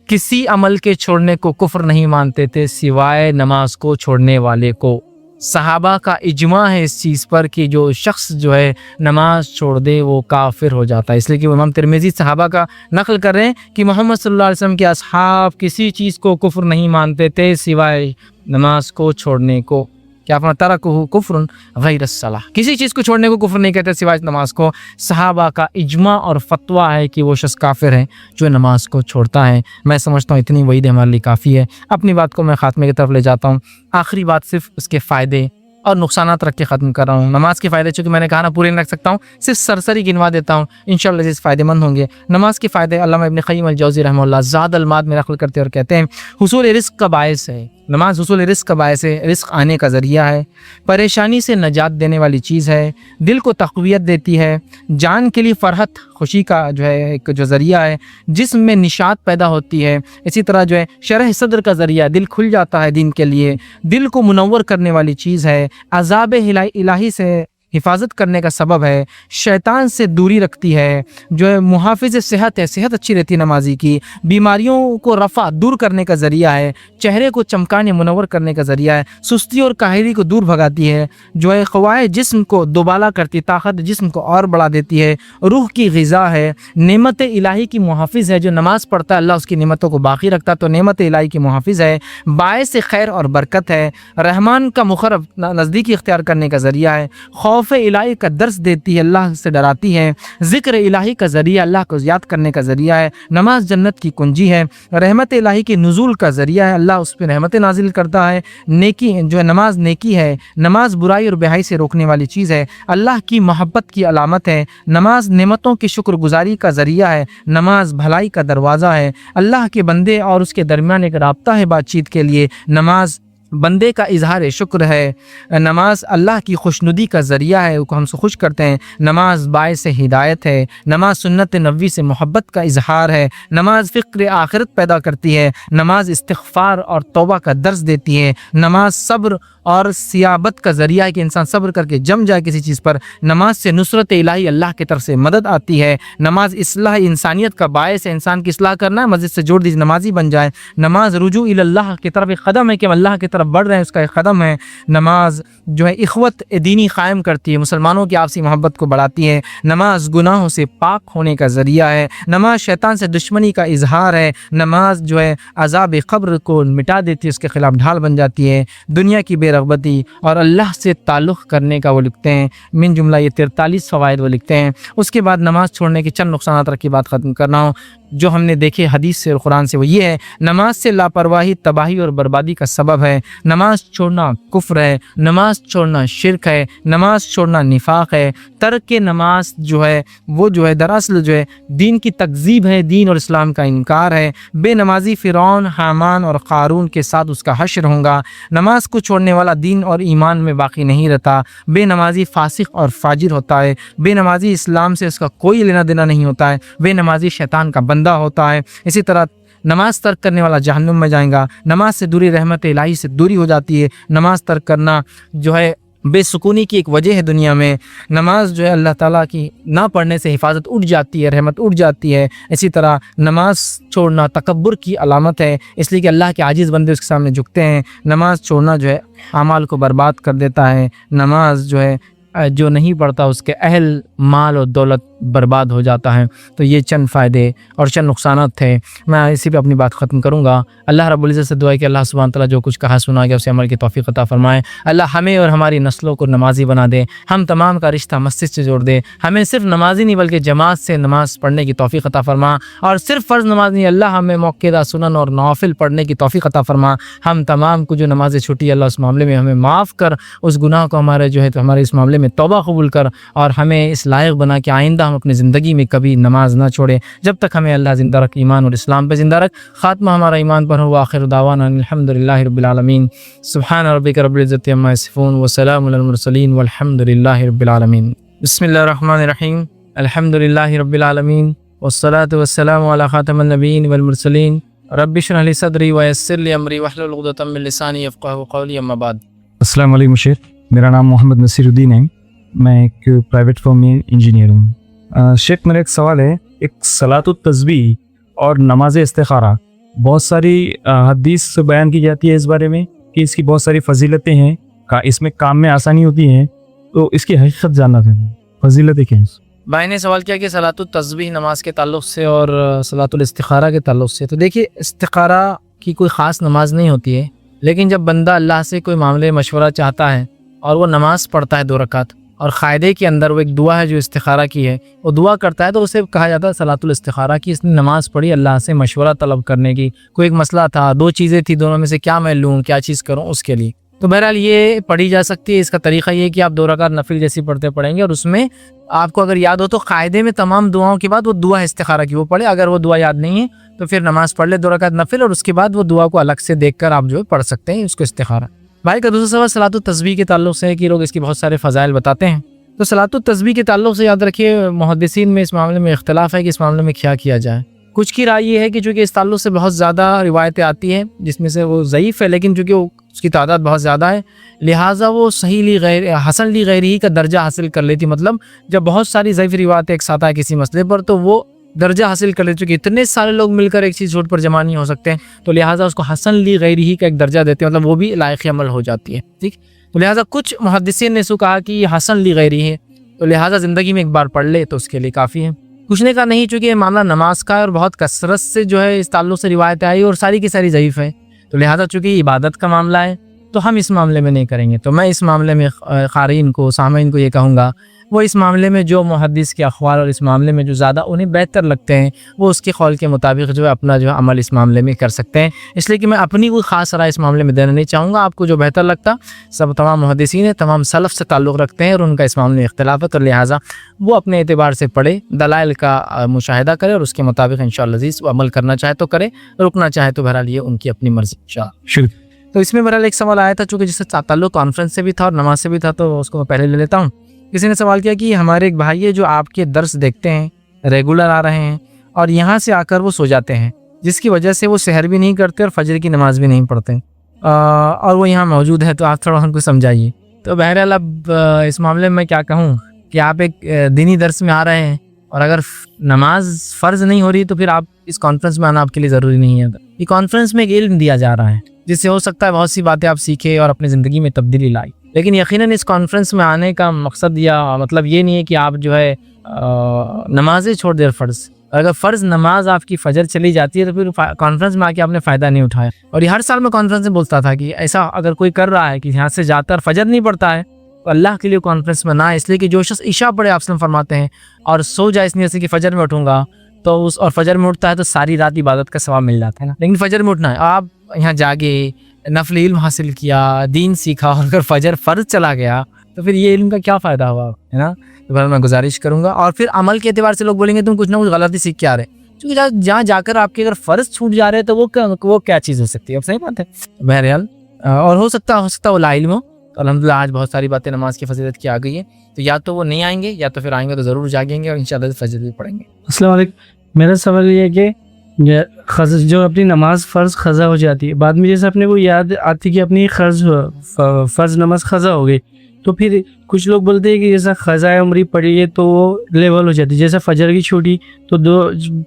किसी अमल के छोड़ने को कुफ्र नहीं मानते थे सिवाय नमाज को छोड़ने वाले को। सहाबा का इजमा है इस चीज़ पर कि जो शख्स जो है नमाज छोड़ दे वो काफिर हो जाता है। इसलिए कि इमाम तिरमिज़ी सहाबा का नकल कर रहे हैं कि मोहम्मद सल्लल्लाहु अलैहि वसल्लम के असहाब किसी चीज़ को कुफ्र नहीं मानते थे सिवाय नमाज को छोड़ने को। क्या अपना तरकुहु कुफ्रुन गैर अस्सलाह, किसी चीज़ को छोड़ने को कुफ्र नहीं कहते सिवाय नमाज को। सहाबा का इजमा और फतवा है कि वो शख्स काफिर है जो नमाज को छोड़ता है। मैं समझता हूँ इतनी वहीद हमारे लिए काफ़ी है। अपनी बात को मैं ख़ात्मे की तरफ ले जाता हूँ। आखिरी बात सिर्फ उसके फ़ायदे और नुकसानात रख के ख़त्म कर रहा हूँ। नमाज के फ़ायदे चूँकि मैंने कहा ना पूरे नहीं रख सकता हूँ, सिर्फ सरसरी गिनवा देता हूँ, इंशाअल्लाह जिस फ़ायदेमंद होंगे। नमाज के फ़ायदे अल्लामा इब्न क़य्यिम अल-जौज़ी रहमहुल्लाह ज़ाद अल-माद में नक़ल करते और कहते हैं, हुसूल रिज़्क़ का बायस है नमाज, हुसूल रिज़्क़ का बायस है, रिज़्क़ आने का ज़रिया है, परेशानी से नजात देने वाली चीज़ है, दिल को तक़वियत देती है, जान के लिए फ़रहत खुशी का जो है एक जो ज़रिया है, जिस्म में निशात पैदा होती है, इसी तरह जो है शरह सद्र का ज़रिया, दिल खुल जाता है दीन के लिए, दिल को मुनव्वर करने वाली चीज़ है, अज़ाब इलाही से हिफाजत करने का सबब है, शैतान से दूरी रखती है, जो है मुहाफ़िज़ सेहत है, सेहत अच्छी रहती है नमाजी की, बीमारियों को रफ़ा दूर करने का ज़रिया है, चेहरे को चमकाने मुनव्वर करने का ज़रिया है, सुस्ती और काहिली को दूर भगाती है, जो है ख़वाए जिस्म को दोबाला करती, ताकत जिस्म को और बढ़ा देती है, रूह की ग़िज़ा है, नेमत इलाही की मुहाफ़िज़ है। जो नमाज़ पढ़ता है अल्लाह उसकी नेमतों को बाकी रखता है, तो नेमत इलाही की मुहाफ़िज़ है, बायस खैर और बरकत है, रहमान का मुक़र्रब नज़दीकी इख्तियार करने का ज़रिया है, खौफ इलाही का दर्स देती है, अल्लाह से डराती है, ज़िक्र इलाही का ज़रिया, अल्लाह को याद करने का ज़रिया है, नमाज जन्नत की कुंजी है, रहमत इलाही के नुज़ूल का ज़रिया है, अल्लाह उस पर रहमत नाजिल करता है, नेकी जो है नमाज नेकी है, नमाज बुराई और बेहाई से रोकने वाली चीज़ है, अल्लाह की मोहब्बत की अलामत है, नमाज नेमतों की शुक्रगुजारी का ज़रिया है, नमाज भलाई का दरवाज़ा है, अल्लाह के बंदे और उसके दरमियान एक राब्ता है बातचीत के लिए, नमाज बंदे का इजहार शुक्र है, नमाज अल्लाह की खुशनुदी का ज़रिया है, वो हमसे खुश करते हैं, नमाज बायस हिदायत है, नमाज सुन्नत नबी से मोहब्बत का इजहार है, नमाज फ़िक्र आखिरत पैदा करती है, नमाज इस्तिग़फ़ार और तौबा का दर्स देती है, नमाज सब्र और सियाबत का ज़रिया है कि इंसान सब्र करके जम जाए किसी चीज़ पर, नमाज से नुसरत इलाही अल्लाह की तरफ से मदद आती है, नमाज इस्लाह इंसानियत का बायस है, इंसान की इस्लाह करना है, मस्जिद से जोड़ दीजिए नमाजी बन जाए, नमाज रुजू इल्लाह की तरफ एक कदम है कि हम अल्लाह की तरफ बढ़ रहे हैं, उसका एक कदम है, नमाज जो है इख़वत दीनी कायम करती है, मुसलमानों की आपसी मोहब्बत को बढ़ाती है, नमाज गुनाहों से पाक होने का ज़रिया है, नमाज शैतान से दुश्मनी का इजहार है, नमाज जो है अज़ाब क़ब्र को मिटा देती है, उसके ख़िलाफ़ ढाल बन जाती है, दुनिया की बेरग़बती और अल्लाह से ताल्लुक़ करने का वो लिखते हैं, मिन जुमला ये 43 फ़वाइद वो लिखते हैं। उसके बाद नमाज छोड़ने के चंद नुकसानात रख के बात ख़त्म करना हूँ। जो हमने देखे हदीस से और कुरान से वो ये है, नमाज से लापरवाही तबाही और बर्बादी का सबब है। नमाज छोड़ना कुफ्र है, नमाज छोड़ना शिरक है, नमाज छोड़ना निफाक है। तर्क नमाज जो है वो जो है दरअसल जो है दीन की तकजीब है, दीन और इस्लाम का इनकार है। बेनमाजी फ़िरौन, हामान और क़ारून के साथ उसका हश्र होगा। नमाज को छोड़ने वाला दीन और ईमान में बाकी नहीं रहता। बेनमाजी फासिक और फाजिर होता है। बेनमाजी इस्लाम से उसका कोई लेना देना नहीं होता है। बेनमाजी शैतान का बंदा होता है। इसी तरह नमाज तर्क करने वाला जहन्नुम में जाएगा। नमाज से दूरी रहमत इलाही से दूरी हो जाती है। नमाज तर्क करना जो है बेसुकूनी की एक वजह है दुनिया में। नमाज जो है अल्लाह ताला की ना पढ़ने से हिफाजत उठ जाती है, रहमत उठ जाती है। इसी तरह नमाज छोड़ना तकब्बुर की अलामत है, इसलिए कि अल्लाह के आजिज़ बंदे उसके सामने झुकते हैं। नमाज छोड़ना जो है अमाल को बर्बाद कर देता है। नमाज जो है जो नहीं पढ़ता उसके अहल माल और दौलत बर्बाद हो जाता है। तो ये चंद फ़ायदे और चंद नुकसानात थे। मैं इसी पे अपनी बात ख़त्म करूँगा। अल्लाह रब्बुल इज़्ज़त से दुआ है कि अल्लाह सुब्हान तआला जो कुछ कहा सुना गया उसे अमल की तौफ़ीक़ अता फ़रमाए। अल्लाह हमें और हमारी नस्लों को नमाजी बना दे। हम तमाम का रिश्ता मस्जिद से जोड़ दे। हमें सिर्फ नमाजी नहीं बल्कि जमात से नमाज़ पढ़ने की तौफ़ीक़ अता फ़रमा। और सिर्फ फ़र्ज़ नमाज नहीं, अल्लाह हमें मौक़िदा सुनन और नवाफ़िल पढ़ने की तौफ़ीक़ अता फ़रमा। हम तमाम को जो नमाज़ें छूटी अल्लाह उस मामले में हमें माफ़ कर, उस गुनाह को हमारे जो है तो हमारे इस मामले में तौबा कबूल कर और हमें इस लायक बना कि आइंदा हम अपनी ज़िंदगी में कभी नमाज ना छोड़ें। जब तक हमें अल्लाह ज़िंदा रख, ईमान और इस्लाम पे ज़िंदा रख। ख़ात्मा हमारा ईमान पर हो। आखिर दावाना अल्हम्दुलिल्लाहि रब्बिल आलमीन। सुब्हान रब्बिका रब्बिल इज़्ज़ति अम्मा यसिफ़ून व सलामुन अलल मुरसलीन वल्हम्दुलिल्लाहि रब्बिल आलमीन। बिस्मिल्लाहिर रहमानिर रहीम। अल्हम्दुलिल्लाहि रब्बिल आलमीन वस्सलातु वस्सलामु अला ख़ातमिन नबिय्यीन वल मुरसलीन। रब्बि इश्रह ली सदरी व यस्सिर ली अमरी वहलुल उक़दतम मिन लिसानी यफ़क़हू क़ौली। अम्मा बाद। अस्सलाम वालेकुम मुशीर, मेरा नाम मोहम्मद नसीरुद्दीन है। मैं एक प्राइवेट फर्म में इंजीनियर हूँ। शेख, मेरा एक सवाल है, एक सलातुत तस्बीह और नमाज इस्तिखारा बहुत सारी हदीस बयान की जाती है इस बारे में कि इसकी बहुत सारी फजीलतें हैं, इसमें काम में आसानी होती है, तो इसकी हकीकत जानना था, फजीलतें क्या हैं? भाई ने सवाल किया कि सलातुत तस्बीह नमाज के ताल्लुक़ से और सलातुल इस्तिखारा के ताल्लुक़ से। तो देखिए, इस्तिखारा की कोई ख़ास नमाज नहीं होती है, लेकिन जब बंदा अल्लाह से कोई मामले मशवरा चाहता है और वो नमाज़ पढ़ता है 2 रकात और क़ायदे के अंदर वो एक दुआ है जो इस्तिखारा की है, वो दुआ करता है, तो उसे कहा जाता है सलातुल इस्तिखारा की। इसने नमाज़ पढ़ी अल्लाह से मशवरा तलब करने की। कोई एक मसला था, 2 चीज़ें थी, दोनों में से क्या मैं लूँ, क्या चीज़ करूँ, उसके लिए। तो बहरहाल ये पढ़ी जा सकती है। इसका तरीक़ा ये है कि आप 2 रकात नफिल जैसी पढ़ेंगे और उसमें आपको अगर याद हो तो क़ायदे में तमाम दुआओं के बाद वो दुआ इस्तिखारा की वो पढ़े। अगर वो दुआ याद नहीं है तो फिर नमाज़ पढ़ ले 2 रकात नफिल और उसके बाद वो दुआ को अलग से देख कर आप जो है पढ़ सकते हैं उसको इस्तिखारा। भाई का दूसरा सवाल सलातुत तस्बीह के ताल्लुक़ से है कि लोग इसके बहुत सारे फ़ज़ाइल बताते हैं। तो सलातुत तस्बीह के ताल्लुक़ से याद रखिए, मुहद्दिसीन में इस मामले में इख्तिलाफ़ है कि इस मामले में क्या किया जाए। कुछ की राय ये है कि चूँकि इस ताल्लुक़ से बहुत ज़्यादा रिवायतें आती हैं जिसमें से वो ज़ईफ़ है, लेकिन चूँकि उसकी तादाद बहुत ज़्यादा है लिहाजा वो सही ली गैर हसन ली गैरिही का दर्जा हासिल कर लेती। मतलब जब बहुत सारी ज़ईफ़ रिवायतें एक साथ आए किसी मसले पर तो वो दर्जा हासिल कर लेते, चूँकि इतने सारे लोग मिलकर एक चीज़ झूठ पर जमा नहीं हो सकते, तो लिहाजा उसको हसन ली गैरिही का एक दर्जा देते हैं, मतलब वो भी लायक अमल हो जाती है। ठीक, तो लिहाजा कुछ मुहद्दिसीन ने इसको कहा कि ये हसन ली गैरिही है, तो लिहाजा ज़िंदगी में एक बार पढ़ ले तो उसके लिए काफ़ी है। कुछ ने कहा नहीं, चूँकि ये मामला नमाज का है और बहुत कसरत से जो है इस ताल्लुक़ से रिवायतें आई और सारी की सारी ज़ईफ़ है, तो लिहाजा चूँकि इबादत का मामला है तो हम इस मामले में नहीं करेंगे। तो मैं इस मामले में क़ारीन को, सामीन को ये कहूँगा वो इस मामले में जो मुहद्दिस के अक़वाल और इस मामले में जो ज़्यादा उन्हें बेहतर लगते हैं वो उसके क़ौल के मुताबिक जो है अपना जो है अमल इस मामले में कर सकते हैं। इसलिए कि मैं अपनी कोई ख़ास राय इस मामले में देना नहीं चाहूँगा। आपको जो बेहतर लगता, सब तमाम मुहद्दिसीन तमाम सलफ़ से ताल्लुक़ रखते हैं और उनका इस मामले में इख्तिलाफ़ है, तो लिहाजा वो अपने एतबार से पढ़े, दलाइल का मुशाहिदा करे और उसके मुताबिक इंशाअल्लाह अज़ीज़ वो अमल करना चाहे तो करे, रुकना चाहे तो बहरहाल ये उनकी अपनी मर्ज़ी इंशाअल्लाह। तो इसमें बहरहाल एक सवाल आया था, चूँकि जिससे ताल्लुक़ कॉन्फ्रेंस से भी था और नमाज से भी था, तो उसको मैं पहले ले लेता हूँ। किसी ने सवाल किया कि हमारे एक भाई है जो आपके दर्स देखते हैं, रेगुलर आ रहे हैं और यहाँ से आकर वो सो जाते हैं, जिसकी वजह से वो सहर भी नहीं करते और फजर की नमाज़ भी नहीं पढ़ते, और वो यहाँ मौजूद है, तो आप थोड़ा उनको समझाइए। तो बहरहाल अब इस मामले में मैं क्या कहूँ कि आप एक दीनी दर्स में आ रहे हैं और अगर नमाज फ़र्ज़ नहीं हो रही तो फिर आप इस कॉन्फ्रेंस में आना आपके लिए ज़रूरी नहीं है। ये कॉन्फ्रेंस में एक इल्म दिया जा रहा है जिससे हो सकता है बहुत सी बातें आप सीखे और अपनी ज़िंदगी में तब्दीली लाई, लेकिन यकीनन इस कॉन्फ्रेंस में आने का मकसद या मतलब ये नहीं है कि आप जो है नमाज़ें छोड़ दें फ़र्ज़। अगर फ़र्ज़ नमाज आपकी फ़जर चली जाती है तो फिर कॉन्फ्रेंस में आके आपने फ़ायदा नहीं उठाया। और ये हर साल मैं कॉन्फ्रेंस में बोलता था कि ऐसा अगर कोई कर रहा है कि यहाँ से जाकर फ़जर नहीं पढ़ता है तो अल्लाह के लिए कॉन्फ्रेंस में ना, इसलिए कि जो शख्स इशा पढ़े आप फरमाते हैं और सो जाए इस नीयत से कि फ़जर में उठूँगा, तो उस और फजर में उठता है तो सारी रात इबादत का सवाब मिल जाता है ना। लेकिन फजर में उठना है, आप यहाँ जागे, नफल इल्म हासिल किया, दीन सीखा और अगर फजर फ़र्ज चला गया तो फिर ये इल्म का क्या फ़ायदा हुआ, है ना। तो फिर मैं गुजारिश करूँगा। और फिर अमल के एतबार से लोग बोलेंगे तुम कुछ ना कुछ गलती सीख के आ रहे, क्योंकि जहाँ जाकर आपके अगर फ़र्ज छूट जा रहे हैं तो वो क्या चीज़ हो सकती है। अब सही बात है। बहरहाल और हो सकता वो ला इल्म हो। तो अल्हम्दुलिल्लाह आज बहुत सारी बातें नमाज की फजीलत की आ गई है, तो या तो वो नहीं आएंगे या तो फिर आएंगे तो ज़रूर जागेंगे और इंशाअल्लाह फजर भी पढ़ेंगे। अस्सलाम वालेकुम। मेरा सवाल ये है कि जो अपनी नमाज फ़र्ज़ ख़ज़ा हो जाती है, बाद में जैसे अपने को याद आती कि अपनी फ़र्ज़ नमाज ख़ज़ा हो गई, तो फिर कुछ लोग बोलते हैं कि जैसा ख़ज़ा उम्री पढ़ी है तो वो लेवल हो जाती है। जैसे फजर की छूटी तो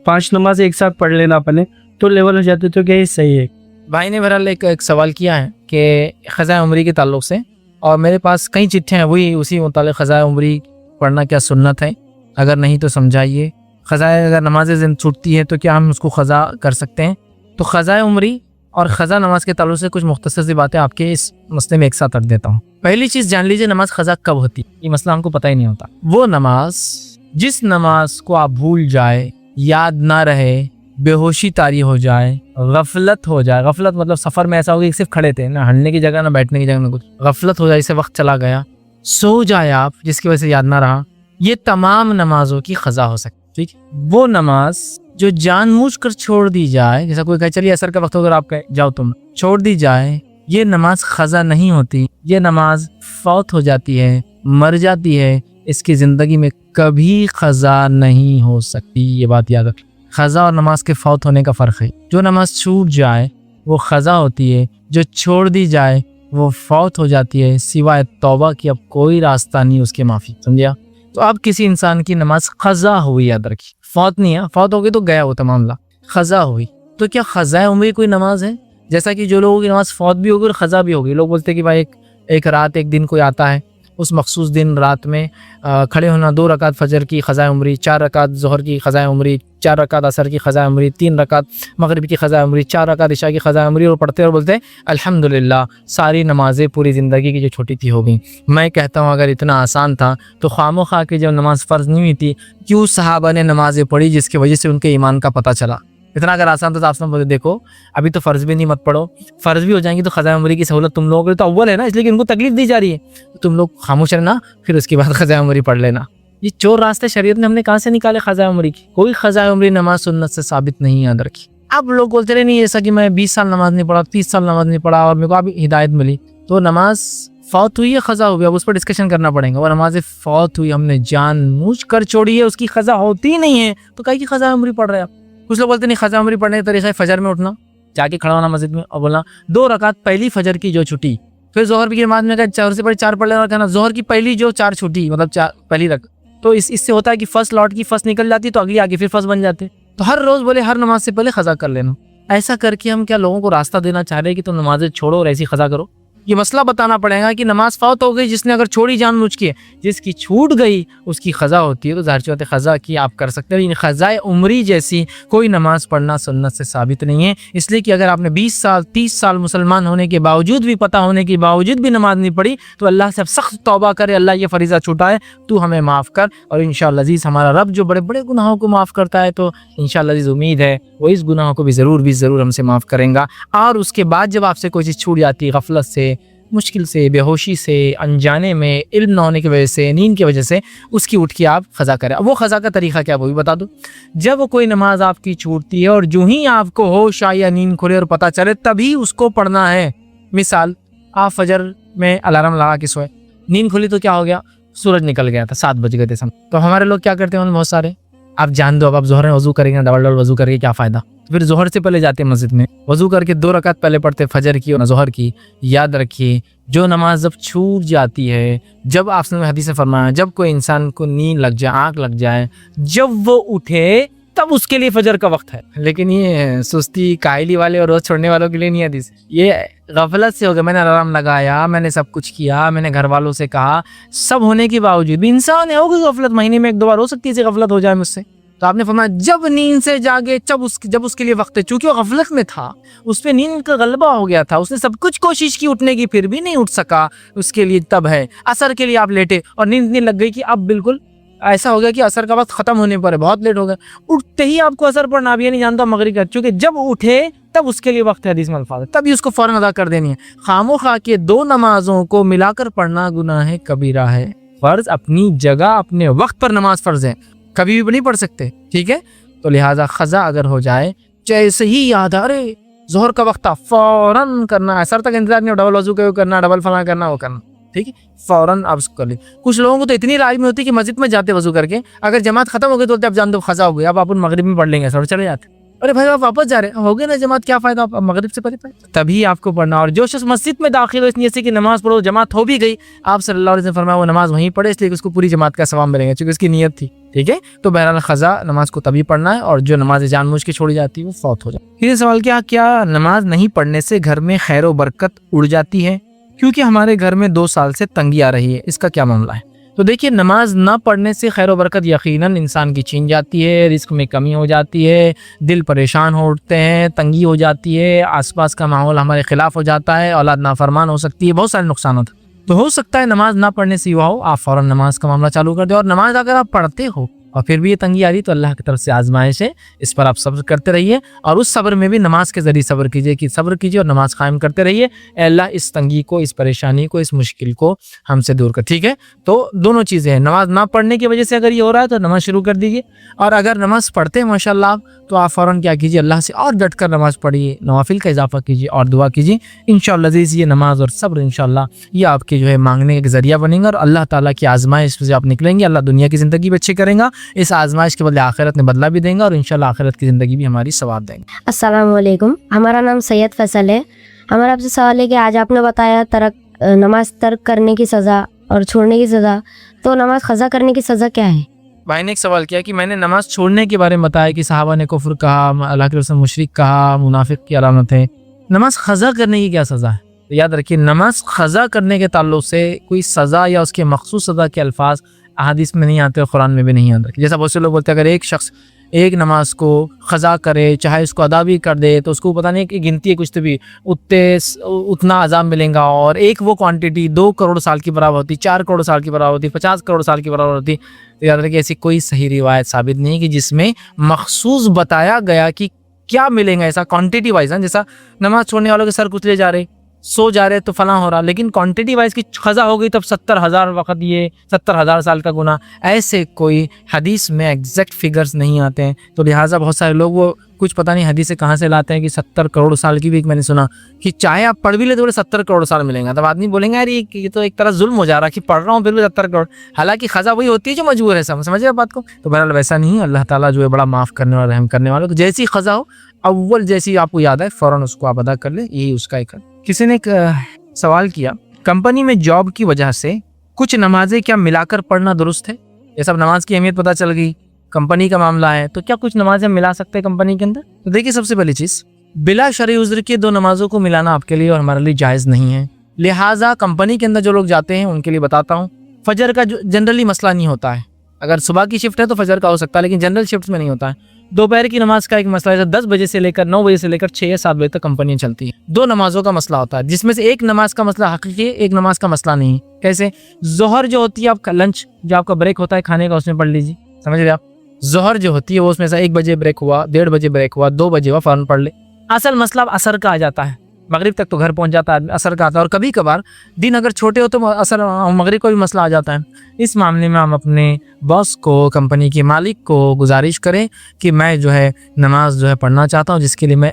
5 नमाज एक साथ पढ़ लेना अपने तो लेवल हो जाते, तो क्या ये सही है? भाई ने बहरहाल एक सवाल किया है कि ख़ज़ा उम्री के ताल्लुक़ से, और मेरे पास कई चिट्ठियाँ हैं वही उसी मुतालिक ख़ज़ा उम्री पढ़ना क्या सुन्नत है, अगर नहीं तो समझाइए। ख़ज़ा अगर नमाज ज़िन छूटती है तो क्या हम उसको ख़ज़ा कर सकते हैं? तो ख़ज़ा उम्री और ख़ज़ा नमाज के ताल्लुक़ से कुछ मुख्तसर सी बातें आपके इस मसले में एक साथ रख देता हूँ। पहली चीज़ जान लीजिए, नमाज क़ज़ा कब होती है ये मसला हमको पता ही नहीं होता। वो नमाज जिस नमाज को आप भूल जाए, याद ना रहे, बेहोशी तारी हो जाए, गफलत हो जाए, गफलत मतलब सफ़र में ऐसा हो कि सिर्फ खड़े थे, ना हटने की जगह ना बैठने की जगह ना कुछ, गफलत हो जाए, इससे वक्त चला गया, सो जाए आप जिसकी वजह से याद ना रहा, ये तमाम नमाजों की क़ज़ा हो सकती है। ठीक, वो नमाज जो जानबूझकर छोड़ दी जाए, जैसा कोई कहे चलिए असर का वक्त होकर आप कहे जाओ तुम, छोड़ दी जाए, ये नमाज क़ज़ा नहीं होती, ये नमाज फौत हो जाती है, मर जाती है, इसकी ज़िंदगी में कभी क़ज़ा नहीं हो सकती। ये बात याद रखें, क़ज़ा और नमाज के फौत होने का फ़र्क है। जो नमाज छूट जाए वो क़ज़ा होती है, जो छोड़ दी जाए वो फौत हो जाती है, सिवाय तौबा की अब कोई रास्ता नहीं उसके माफ़ी। समझिया? तो अब किसी इंसान की नमाज क़ज़ा हुई, याद रखिए, फौत नहीं है, फौत हो गई तो गया वो तमाम ला, क़ज़ा हुई। तो क्या क़ज़ा उम्री कोई नमाज है? जैसा कि जो लोगों की नमाज फौत भी होगी और क़ज़ा भी होगी। लोग बोलते हैं कि भाई एक रात एक दिन कोई आता है, उस मखसूस दिन रात में खड़े होना, 2 रकात फजर की क़ज़ा उम्री, 4 रकात ज़ोहर की क़ज़ा उम्री, 4 रकात असर की क़ज़ा उम्री, 3 रकात मगरिब की क़ज़ा उम्री, 4 रकात इशा की क़ज़ा उम्री, और पढ़ते और बोलते हैं अल्हम्दुलिल्लाह सारी नमाज़ें पूरी ज़िंदगी की जो छोटी थी हो गई। मैं कहता हूँ अगर इतना आसान था तो खामोखा की जब नमाज़ फ़र्ज़ नहीं हुई थी क्यों सहाबा ने नमाज़ें पढ़ी जिसकी वजह से उनके ईमान का पता चला। इतना अगर आसान था तो आपने बोले देखो अभी तो फ़र्ज़ भी नहीं मत पढ़ो, फ़र्ज़ भी हो जाएंगी तो क़ज़ा उम्री की सहूलत तुम लोगों के लिए तो अव्वल है ना, इसलिए कि उनको तकलीफ दी जा रही है, तो तुम लोग खामोश रहना, फिर उसके बाद क़ज़ा उम्री पढ़ लेना। ये चोर रास्ते शरीयत ने हमने कहाँ से निकाले क़ज़ा उम्री की? कोई क़ज़ा उम्री नमाज सुन्नत से साबित नहीं याद रखी। अब लोग बोलते रहे नहीं, जैसा कि मैं 20 साल नमाज नहीं पढ़ा, 30 साल नमाज नहीं पढ़ा और मेरे को अभी हिदायत मिली, तो नमाज फौत हुई है, क़ज़ा हुई, अब उस पर डिस्कशन करना पड़ेगा। और नमाज फौत हुई, हमने जानबूझ कर छोड़ी है, उसकी क़ज़ा होती ही नहीं है, तो कहीं की क़ज़ा उम्री पढ़ रहे हैं आप। कुछ लोग बोलते नहीं, क़ज़ा उम्री पढ़ने का तरीका है फजर में उठना, जाके खड़ा होना मस्जिद में और बोलना 2 रकात पहली फजर की जो छुटी, फिर जोहर की नमाज में कहा 4 से पहले 4 पढ़ लेना, कहना जोहर की पहली जो 4 छुटी मतलब 4 पहली रक, तो इससे होता है कि फर्स्ट लौट की फर्स्ट निकल जाती है तो अगली आगे फिर फर्स्ट बन जाते। तो हर रोज़ बोले हर नमाज से पहले क़ज़ा कर लेना। ऐसा करके हम क्या लोगों को रास्ता देना चाह रहे हैं कि तुम नमाजें छोड़ो और ऐसी क़ज़ा करो? ये मसला बताना पड़ेगा कि नमाज फौत हो गई, जिसने अगर छोड़ी जानबूझ के, जिसकी छूट गई उसकी क़ज़ा होती है, तो ज़ाहिर सी बात है क़ज़ा की आप कर सकते हैं। लेकिन क़ज़ा उम्री जैसी कोई नमाज पढ़ना सुन्नत से साबित नहीं है, इसलिए कि अगर आपने 20 साल 30 साल मुसलमान होने के बावजूद भी, पता होने के बावजूद भी नमाज नहीं पढ़ी, तो अल्लाह से सख्त तौबा करे, अल्लाह ये फ़रीज़ा छुटाए, तू हमें माफ़ कर। और इंशाअल्लाह अज़ीज़ हमारा रब जो बड़े बड़े गुनाहों को माफ़ करता है, तो इंशाअल्लाह अज़ीज़ उम्मीद है वो इस गुनाहों को भी ज़रूर हमसे माफ़ करेंगे। और उसके बाद जब आपसे कोई चीज़ छूट जाती है, गफलत से, मुश्किल से, बेहोशी से, अनजाने में, इल्म ना होने की वजह से, नींद की वजह से, उसकी उठ के आप क़ज़ा करें। अब वो क़ज़ा का तरीका क्या वो भी बता दो। जब कोई नमाज आपकी छूटती है और जो ही आपको होश आए या नींद खुले और पता चले तभी उसको पढ़ना है। मिसाल, आप फजर में अलार्म लगा के सोए, नींद खुली तो क्या हो गया, सूरज निकल गया था, 7 बज गए थे समय। तो हमारे लोग क्या करते हैं बहुत सारे, आप जान दो अब आप ज़ोहर में वज़ू करेंगे, डबल वज़ू करके क्या फ़ायदा। फिर ज़ोहर से पहले जाते हैं मस्जिद में, वज़ू करके 2 रकात पहले पढ़ते फजर की और ज़ोहर की। याद रखिए जो नमाज जब छूट जाती है, जब आपने हदीस में फरमाया जब कोई इंसान को नींद लग जाए, आँख लग जाए, जब वो उठे तब उसके लिए फजर का वक्त है। लेकिन ये सुस्ती कायली वाले और रोज़ छोड़ने वालों के लिए नहीं हदीस, ये गफलत से हो गया। मैंने अलार्म लगाया, मैंने सब कुछ किया, मैंने घर वालों से कहा, सब होने के बावजूद भी इंसान है, होगी गफलत, महीने में 1-2 बार हो सकती है ऐसी गफलत हो जाए मुझसे। तो आपने फरमाया जब नींद से जागे जब उसके लिए वक्त है, चूंकि वो गफलत में था, उस पर नींद का गलबा हो गया था, उसने सब कुछ कोशिश की उठने की फिर भी नहीं उठ सका, उसके लिए तब है। असर के लिए आप लेटे और नींद नहीं लग गई कि अब बिल्कुल ऐसा हो गया कि असर का वक्त खत्म होने पर है, बहुत लेट हो गया, उठते ही आपको असर पढ़ना, अब ये नहीं जानता मगरिब का, क्योंकि जब उठे तब उसके लिए वक्त है, हदीस में अल्फाज है, तभी उसको फौरन अदा कर देनी है। खामोखा के दो नमाजों को मिलाकर पढ़ना गुनाह कबीरा है। फर्ज अपनी जगह अपने वक्त पर नमाज फर्ज है, कभी भी नहीं पढ़ सकते, ठीक है। तो लिहाजा खजा अगर हो जाए, जैसे ही याद आ अरे जोहर का वक्त था, फौरन करना, असर तक इंतजार नहीं, डबल वजू के करना, डबल फला करना, वो करना, ठीक है, फौरन आप उसको कर ली। कुछ लोगों को तो इतनी राय में होती है कि मस्जिद में जाते वजू करके, अगर जमात खत्म हो गई तो बोलते अब जान दो खजा हो गई, अब अपन मगरिब में पढ़ लेंगे, सर चले जाते। अरे भाई आप वापस जा रहे हो गए ना जमात, क्या फायदा, आप मगरिब से पढ़े तभी आपको पढ़ना। और जो शख्स मस्जिद में दाखिल हो इसलिए कि नमाज पढ़ो, जमात हो भी गई, आप सल्लल्लाहु अलैहि वसल्लम फरमाया वो नमाज वहीं पढ़े, इसलिए उसको पूरी जमात का सवाब मिलेगा क्योंकि उसकी नीयत थी, ठीक है। तो बहरहाल खजा नमाज को तभी पढ़ना है, और जो नमाज जानबूझ के छोड़ी जाती है वो फौत हो जाती है। फिर सवाल क्या नमाज नहीं पढ़ने से घर में खैर व बरकत उड़ जाती है? क्योंकि हमारे घर में 2 साल से तंगी आ रही है, इसका क्या मामला है? तो देखिए, नमाज ना पढ़ने से खैर व बरकत यकीनन इंसान की छीन जाती है, रिस्क में कमी हो जाती है, दिल परेशान हो उठते हैं, तंगी हो जाती है, आसपास का माहौल हमारे खिलाफ हो जाता है, औलाद नाफरमान हो सकती है, बहुत सारे नुकसान होते हैं। तो हो सकता है नमाज ना पढ़ने से युवा हो, आप फ़ौरन नमाज का मामला चालू कर दो। और नमाज अगर आप पढ़ते हो और फिर भी ये तंगी आ रही तो अल्लाह की तरफ से आजमाइश है, इस पर आप सब्र करते रहिए, और उस सब्र में भी नमाज के ज़रिए सब्र कीजिए कि सब्र कीजिए और नमाज कायम करते रहिए। अल्लाह इस तंगी को, इस परेशानी को, इस मुश्किल को हमसे दूर कर, ठीक है। तो दोनों चीज़ें हैं, नमाज ना पढ़ने की वजह से अगर ये हो रहा है तो नमाज शुरू कर दीजिए, और अगर नमाज पढ़ते हैं माशाल्लाह तो आप फ़ौरन क्या कीजिए, अल्लाह से और डट कर नमाज पढ़िए, नवाफिल का इजाफा कीजिए और दुआ कीजिए। इंशाअल्लाह अज़ीज़ ये नमाज और सब्र इंशाअल्लाह ये आपके जो है मांगने का ज़रिया बनेगा, और अल्लाह ताला की आजमाइश से आप निकलेंगे, अल्लाह दुनिया की ज़िंदगी भी अच्छी करेगा, इस आजमाइश के बदले आखिरत में बदला भी देंगे, और इंशाल्लाह आखिरत की ज़िंदगी भी हमारी सवाब देंगे। अस्सलाम वालेकुम, हमारा नाम सैयद फैसल है। हमारा आपसे सवाल है कि आज आपने बताया नमाज तर्क करने की सज़ा और छोड़ने की सज़ा, तो नमाज ख़ज़ा करने की सज़ा क्या है? भाई ने एक सवाल किया कि मैंने नमाज छोड़ने के बारे में बताया कि सहाबा ने कुफ्र कहा, अल्लाह के रसूल मुशरिक कहा, मुनाफिक की अलामत है। नमाज ख़ज़ा करने की क्या सज़ा है? तो याद रखिए, नमाज ख़ज़ा करने के ताल्लुक से कोई सज़ा या उसके मखसूस सज़ा के अल्फाज अहादीस में नहीं आते और कुरान में भी नहीं आते। जैसा बहुत से लोग बोलते हैं अगर एक शख्स एक नमाज को ख़ज़ा करे, चाहे उसको अदा भी कर दे, तो उसको पता नहीं कि गिनती है कुछ तो भी उतना अज़ाब मिलेगा, और एक वो क्वांटिटी 2 करोड़ साल की बराबर होती, 4 करोड़ साल की बराबर होती, 50 करोड़ साल की बराबर होती। तो याद रखिए, ऐसी कोई सही रिवायत साबित नहीं है कि जिसमें मखसूस बताया गया कि क्या मिलेगा ऐसा क्वांटिटी वाइज। जैसा नमाज छोड़ने वालों के सर कुचले जा रहे, सो जा रहे तो फला हो रहा, लेकिन क्वांटिटी वाइज की ख़ज़ा हो गई तब 70,000 वक़्त, ये 70,000 साल का गुनाह, ऐसे कोई हदीस में एग्जैक्ट फिगर्स नहीं आते हैं। तो लिहाजा बहुत सारे लोग वो कुछ पता नहीं हदीस से कहाँ से लाते हैं कि 70 करोड़ साल की भी मैंने सुना कि चाहे आप पढ़ भी ले तो बोले 70 करोड़ साल मिलेंगे। तब आदमी बोलेंगे यार ये तो एक तरह जुल्म हो जा रहा है कि पढ़ रहा हूँ फिर भी 70 करोड़, हालांकि ख़ज़ा वही होती है जो मजबूर है। समझिए आप बात को। तो बहरहाल वैसा नहीं, अल्लाह ताला जो है बड़ा माफ़ करने वाला, रहम करने वाला। तो जैसी ख़ज़ा हो अव्वल जैसी आपको याद है फ़ौरन उसको आप अदा कर ले, यही उसका एक। किसी ने एक सवाल किया, कंपनी में जॉब की वजह से कुछ नमाजें क्या मिलाकर पढ़ना दुरुस्त है? ये सब नमाज की अहमियत पता चल गई, कंपनी का मामला है, तो क्या कुछ नमाजें मिला सकते हैं कंपनी के अंदर? तो देखिए, सबसे पहली चीज़, बिला शरई उज़्र के 2 नमाजों को मिलाना आपके लिए और हमारे लिए जायज़ नहीं है। लिहाजा कंपनी के अंदर जो लोग जाते हैं उनके लिए बताता हूँ, फजर का जो जनरली मसला नहीं होता है, अगर सुबह की शिफ्ट है तो फजर का हो सकता है, लेकिन जनरल शिफ्ट में नहीं होता है। दोपहर की नमाज का एक मसला है, 10 बजे से लेकर 9 बजे से लेकर 6 या 7 बजे तक कंपनियां चलती है। 2 नमाजों का मसला होता है, जिसमें से एक नमाज का मसला हकीकी है, एक नमाज का मसला नहीं। कैसे? जोहर जो होती है आपका लंच, जो आपका ब्रेक होता है खाने का, उसमें पढ़ लीजिए। समझ रहे आप? जोहर जो होती है वो उसमें से 1 बजे ब्रेक हुआ, 1:30 बजे ब्रेक हुआ, 2 बजे हुआ, फौरन पढ़ ले। असल मसला असर का आ जाता है, मगरिब तक तो घर पहुंच जाता है, असर का आता है। और कभी कभार दिन अगर छोटे हो तो असर मगरिब को भी मसला आ जाता है। इस मामले में हम अपने बॉस को, कंपनी के मालिक को गुजारिश करें कि मैं जो है नमाज जो है पढ़ना चाहता हूं, जिसके लिए मैं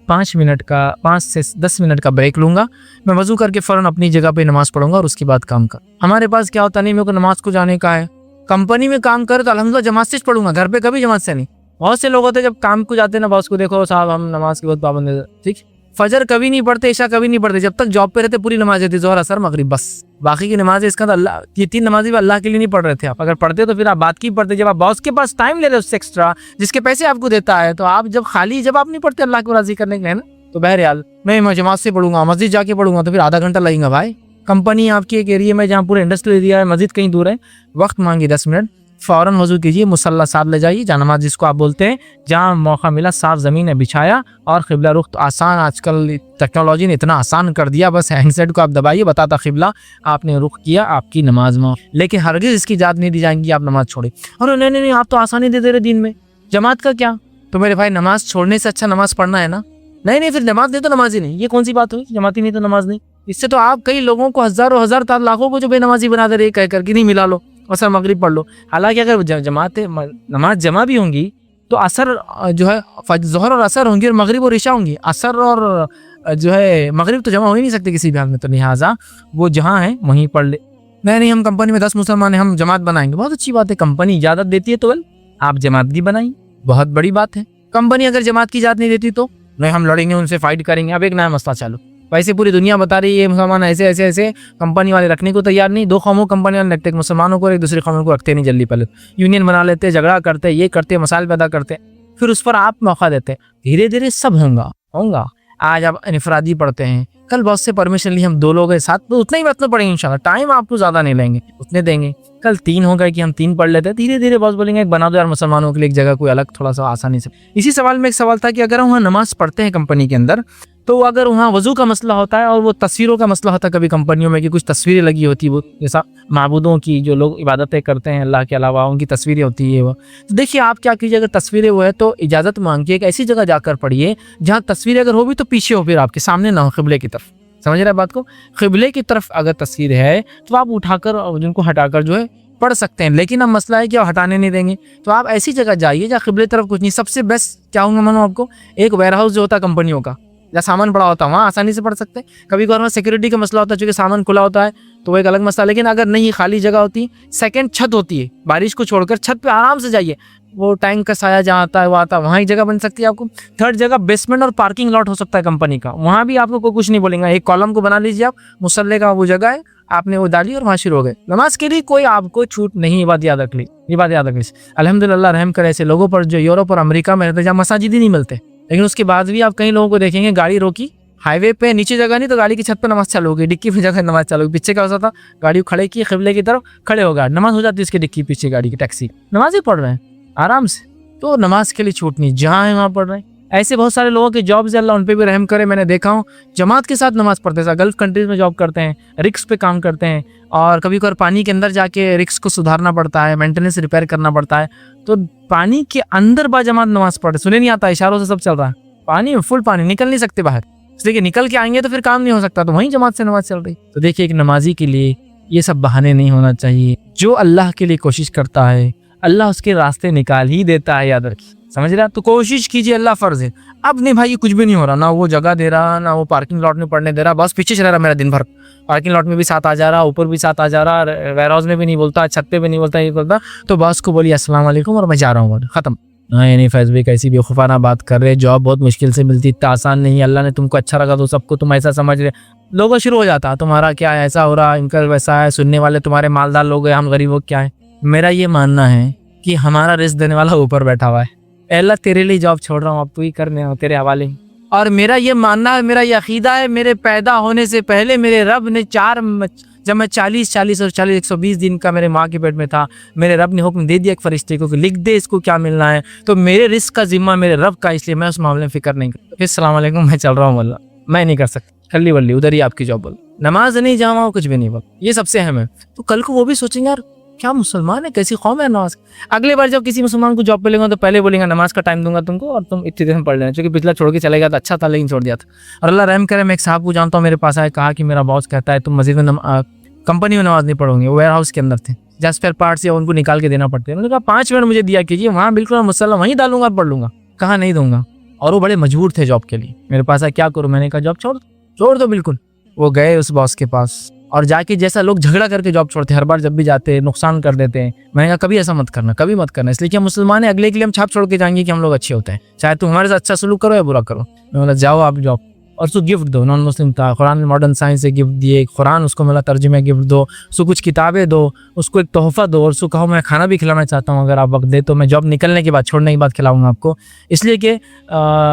5 से 10 मिनट का ब्रेक लूँगा। मैं वज़ू करके फ़ौरन अपनी जगह पर नमाज़ पढ़ूंगा और उसके बाद काम कर। हमारे पास क्या होता नहीं, मेरे को नमाज को जाने का है, कंपनी में काम करे तो अल्हम्दुलिल्लाह जमात से पढ़ूंगा, घर पे कभी जमात से नहीं। बहुत से लोग होते हैं जब काम को जाते हैं ना, बॉस को देखो साहब हम नमाज के बहुत पाबंद है, ठीक, फजर कभी नहीं पढ़ते, इशा कभी नहीं पढ़ते, जब तक जॉब पे रहते पूरी नमाज थी, जोहर असर मगरिब, बस बाकी की नमाजें इसका तो अल्लाह, ये 3 नमाजें भी अल्लाह के लिए नहीं पढ़ रहे थे आप। अगर पढ़ते तो फिर आप बात की पढ़ते, जब आप बॉस के पास टाइम ले रहे हो उससे एक्स्ट्रा, जिसके पैसे आपको देता है, तो आप जब आप नहीं पढ़ते अल्लाह को राजी करने के लिए ना, तो बहरहाल मैं जमात से पढ़ूंगा, मस्जिद जाके पढ़ूंगा, तो फिर आधा घंटा लगेगा भाई। कंपनी आपकी एक एरिया में जहाँ पूरा इंडस्ट्रियल एरिया है, मस्जिद कहीं दूर है, वक्त मांगी 10 मिनट, फ़ौरन वज़ू कीजिए, मुसल्ला साथ ले जाइए, जानमाज़ जिसको आप बोलते हैं, जहाँ मौका मिला साफ ज़मीन है बिछाया और क़िबला रुख। तो आसान, आजकल टेक्नोलॉजी ने इतना आसान कर दिया, बस हैंडसेट को आप दबाइए, बताता क़िबला, आपने रुख किया, आपकी नमाज में। लेकिन हरगिज़ इसकी इजाज़त नहीं दी जाएगी आप नमाज़ छोड़े। और नहीं नहीं नहीं, आप तो आसानी दे दे रहे दीन में, जमात का क्या? तो मेरे भाई नमाज छोड़ने से अच्छा नमाज पढ़ना है ना। नहीं नहीं, फिर जमात नहीं तो नमाज ही नहीं, ये कौन सी बात हुई? जमाती नहीं तो नमाज नहीं। इससे तो आप कई लोगों को हज़ारों हज़ार लाखों को जो बेनमाजी बना दे रहे कह कर कि नहीं मिला लो, असर मगरिब पढ़ लो। हालांकि अगर जमात नमाज जमा भी होंगी तो असर जो है ज़ोहर और असर होंगी और मगरिब और इशा होंगी, असर और जो है मगरिब तो जमा हो ही नहीं सकते किसी भी हाल में। तो लिहाजा वो जहाँ है वहीं पढ़ ले। नहीं, हम कंपनी में 10 मुसलमान हैं, हम जमात बनाएंगे, बहुत अच्छी बात है, कंपनी इजाज़त देती है तो आप जमात भी बनाइए, बहुत बड़ी बात है। कंपनी अगर जमात की इजाज़त नहीं देती तो नहीं, हम लड़ेंगे, उनसे फाइट करेंगे। अब एक नया मसला चालू, वैसे पूरी दुनिया बता रही है मुसलमान ऐसे ऐसे ऐसे, कंपनी वाले रखने को तैयार नहीं। दो कौमों कंपनी वाले रखते, मुसलमानों को एक दूसरी कौमों को रखते नहीं जल्दी, पहले यूनियन बना लेते, झगड़ा करते, ये करते, मसाइल पैदा करते, फिर उस पर आप मौका देते। धीरे धीरे सब होगा। आज आप इनफरादी पढ़ते हैं, कल बॉस से परमिशन ली, हम 2 लोग हैं साथ, तो उतना ही मतलब पड़ेंगे इंशाल्लाह, टाइम आपको ज़्यादा नहीं लेंगे, उतने देंगे। कल 3 हो गए कि हम 3 पढ़ लेते हैं, धीरे धीरे बॉस बोलेंगे एक बना दो यार मुसलमानों के लिए एक जगह कोई अलग, थोड़ा सा आसानी से। इसी सवाल में एक सवाल था कि अगर हम वहाँ नमाज पढ़ते हैं कंपनी के अंदर, तो अगर वहाँ वज़ू का मसला होता है और वो तस्वीरों का मसला होता है कभी कंपनियों में कि कुछ तस्वीरें लगी होती है, वो जैसा माबूदों की जो लोग इबादतें करते हैं अल्लाह के अलावा, उनकी तस्वीरें होती है वो, तो देखिए आप क्या कीजिए, अगर तस्वीरें वो है तो इजाज़त मांगिए, एक ऐसी जगह जाकर पढ़िए जहाँ तस्वीरें अगर हो भी तो पीछे हो, फिर आपके सामने ना हो, क़िबले की तरफ। समझ रहे बात को? क़िबले की तरफ अगर तस्वीर है तो आप उठाकर जिनको हटाकर जो है पढ़ सकते हैं। लेकिन अब मसला है कि आप हटाने नहीं देंगे, तो आप ऐसी जगह जाइए जहाँ क़िबले तरफ कुछ नहीं। सबसे बेस्ट क्या होगा मानो आपको, एक वेयर हाउस जो होता है कंपनियों का, जहाँ सामान पड़ा होता है, वहाँ आसानी से पढ़ सकते हैं। कभी कभार वहाँ सिक्योरिटी का मसला होता है, चूँकि सामान खुला होता है तो वो एक अलग मसला। लेकिन अगर नहीं, खाली जगह होती है, सेकंड छत होती है, बारिश को छोड़कर छत पे आराम से जाइए, वो टैंक का साया जहाँ आता है वो आता है, वहाँ एक जगह बन सकती है आपको। थर्ड जगह बेसमेंट और पार्किंग लॉट हो सकता है कंपनी का, वहाँ भी आपको कोई कुछ नहीं बोलेंगे। एक कॉलम को बना लीजिए आप, मुसल्ले का वो जगह है, आपने वो डाली और वहाँ शुरू हो गए। नमाज के लिए कोई आपको छूट नहीं, ये बात याद रख ली, ये बात याद रख ली। अल्हम्दुलिल्लाह रहम करे ऐसे लोगों पर जो यूरोप और अमेरिका में रहते हैं, जहाँ मसाजिद ही नहीं मिलते, लेकिन उसके बाद भी आप कई लोगों को देखेंगे गाड़ी रोकी, हाईवे पे नीचे जगह नहीं तो गाड़ी की छत पर नमाज चालू हो गई, डिक्की में जगह नमाज चालू हो गई। पीछे क्या होता था, गाड़ी खड़े की क़िबले की तरफ खड़े हो गए, नमाज हो जाती है उसकी डिक्की पीछे गाड़ी की, टैक्सी, नमाज ही पढ़ रहे हैं आराम से। तो नमाज के लिए छूट नहीं, जहाँ है वहाँ पढ़ रहे हैं। ऐसे बहुत सारे लोगों के जॉब्स है, अल्लाह उन पे भी रहम करे, मैंने देखा हूँ जमात के साथ नमाज पढ़ते हैं, गल्फ कंट्रीज में जॉब करते हैं, रिक्स पे काम करते हैं, और कभी कभार पानी के अंदर जाके रिक्स को सुधारना पड़ता है, मेंटेनेंस रिपेयर करना पड़ता है, तो पानी के अंदर बाजमात नमाज पढ़ते, सुने नहीं आता, इशारों से सब चल रहा है, पानी में फुल पानी, निकल नहीं सकते बाहर, इसलिए निकल के आएंगे तो फिर काम नहीं हो सकता, तो वहीं जमात से नमाज चल रही। तो देखिए एक नमाजी के लिए ये सब बहाने नहीं होना चाहिए। जो अल्लाह के लिए कोशिश करता है अल्लाह उसके रास्ते निकाल ही देता है, याद रखिए, समझ रहे हैं? तो कोशिश कीजिए, अल्लाह फर्ज है। अब नहीं भाई, ये कुछ भी नहीं हो रहा, ना वो जगह दे रहा, ना वो पार्किंग लॉट में पढ़ने दे रहा, बस पीछे चला रहा मेरा दिन भर, पार्किंग लॉट में भी साथ आ जा रहा, ऊपर भी साथ आ जा रहा, वेयर हाउस में भी नहीं बोलता, छत पे भी नहीं बोलता, ये बोलता, तो बॉस को बोलिए अस्सलाम वालेकुम और मैं जा रहा हूँ, खत्म। हाँ, नहीं फैज़ भाई कैसी बेवकूफ़ाना बात कर रहे, जॉब बहुत मुश्किल से मिलती, इतना आसान नहीं, अल्लाह ने तुमको अच्छा लगा तो सबको तुम ऐसा समझ रहे। लोगों शुरू हो जाता, तुम्हारा क्या है, ऐसा हो रहा, इनका वैसा है, सुनने वाले तुम्हारे मालदार लोग हैं, हम गरीबों क्या है। मेरा ये मानना है कि हमारा रिस्क देने वाला ऊपर बैठा हुआ है। अल्लाह तेरे लिए जॉब छोड़ रहा हूँ, अब तू ही करने हो, तेरे हवाले। और मेरा ये मानना है, मेरा ये अकीदा है, मेरे पैदा होने से पहले मेरे रब ने जब मैं 40 और 120 दिन का मेरे माँ के पेट में था, मेरे रब ने हुक्म दे दिया एक फरिश्ते को कि लिख दे इसको क्या मिलना है, तो मेरे रिस्क का जिम्मा मेरे रब का, इसलिए मैं उस मामले में फिक्र नहीं करता। फिर सलाम वालेकुम, मैं चल रहा हूँ, वल्लाह मैं नहीं कर सकता, खल्ली वल्ली उधर ही आपकी जॉब बोल, नमाज नहीं जाऊँ, कुछ भी नहीं बोल, ये सबसे अहम है। तो कल को वो भी सोचेंगे यार क्या मुसलमान है, कैसी कौम है नमाज। अगले बार जब किसी मुसलमान को जॉब पे लेंगे तो पहले बोलेंगे नमाज का टाइम दूंगा तुमको और तुम इतनी देर में पढ़ लेना, क्योंकि पिछला छोड़ के चले गया था, अच्छा था लेकिन छोड़ दिया था। और अल्लाह रहम करे, मैं एक साहब को जानता हूँ, मेरे पास आया, कहा कि मेरा बॉस कहता है तुम मस्जिद में कंपनी में नमाज नहीं पढ़ोगे, वेयर हाउस के अंदर थे, जहाँ स्पेयर पार्ट्स या उनको निकाल के देना पड़ते हैं। मैंने कहा 5 मिनट मुझे दिया कीजिए, वहाँ बिल्कुल मुसल्ला वहीं डालूंगा, पढ़ लूंगा। कहा नहीं दूंगा, और वो बड़े मजबूर थे जॉब के लिए, मेरे पास आया क्या करूँ, मैंने कहा जॉब छोड़ दो बिल्कुल। वो गए उस बॉस के पास और जाके, जैसा लोग झगड़ा करके जॉब छोड़ते हर बार, जब भी जाते नुकसान कर देते हैं, मैंने कहा कभी ऐसा मत करना, कभी मत करना, इसलिए कि हम मुसलमान हैं, अगले के लिए हम छाप छोड़ के जाएंगे कि हम लोग अच्छे होते हैं, चाहे तुम हमारे साथ अच्छा सलूक करो या बुरा करो। मैं बोला जाओ आप जॉब, और उसको गिफ्ट दो। नॉन मुस्लिम था, कुरान मॉडर्न साइंस से गिफ्ट दिए, कुरान उसको मिला तर्जुमे गिफ्ट दो, उसको कुछ किताबें दो, उसको एक तोहफा दो और उसको कहो मैं खाना भी खिलाना चाहता हूँ, अगर आप वक्त दे तो मैं जॉब निकलने के बाद, छोड़ने के बाद खिलाऊंगा आपको, इसलिए कि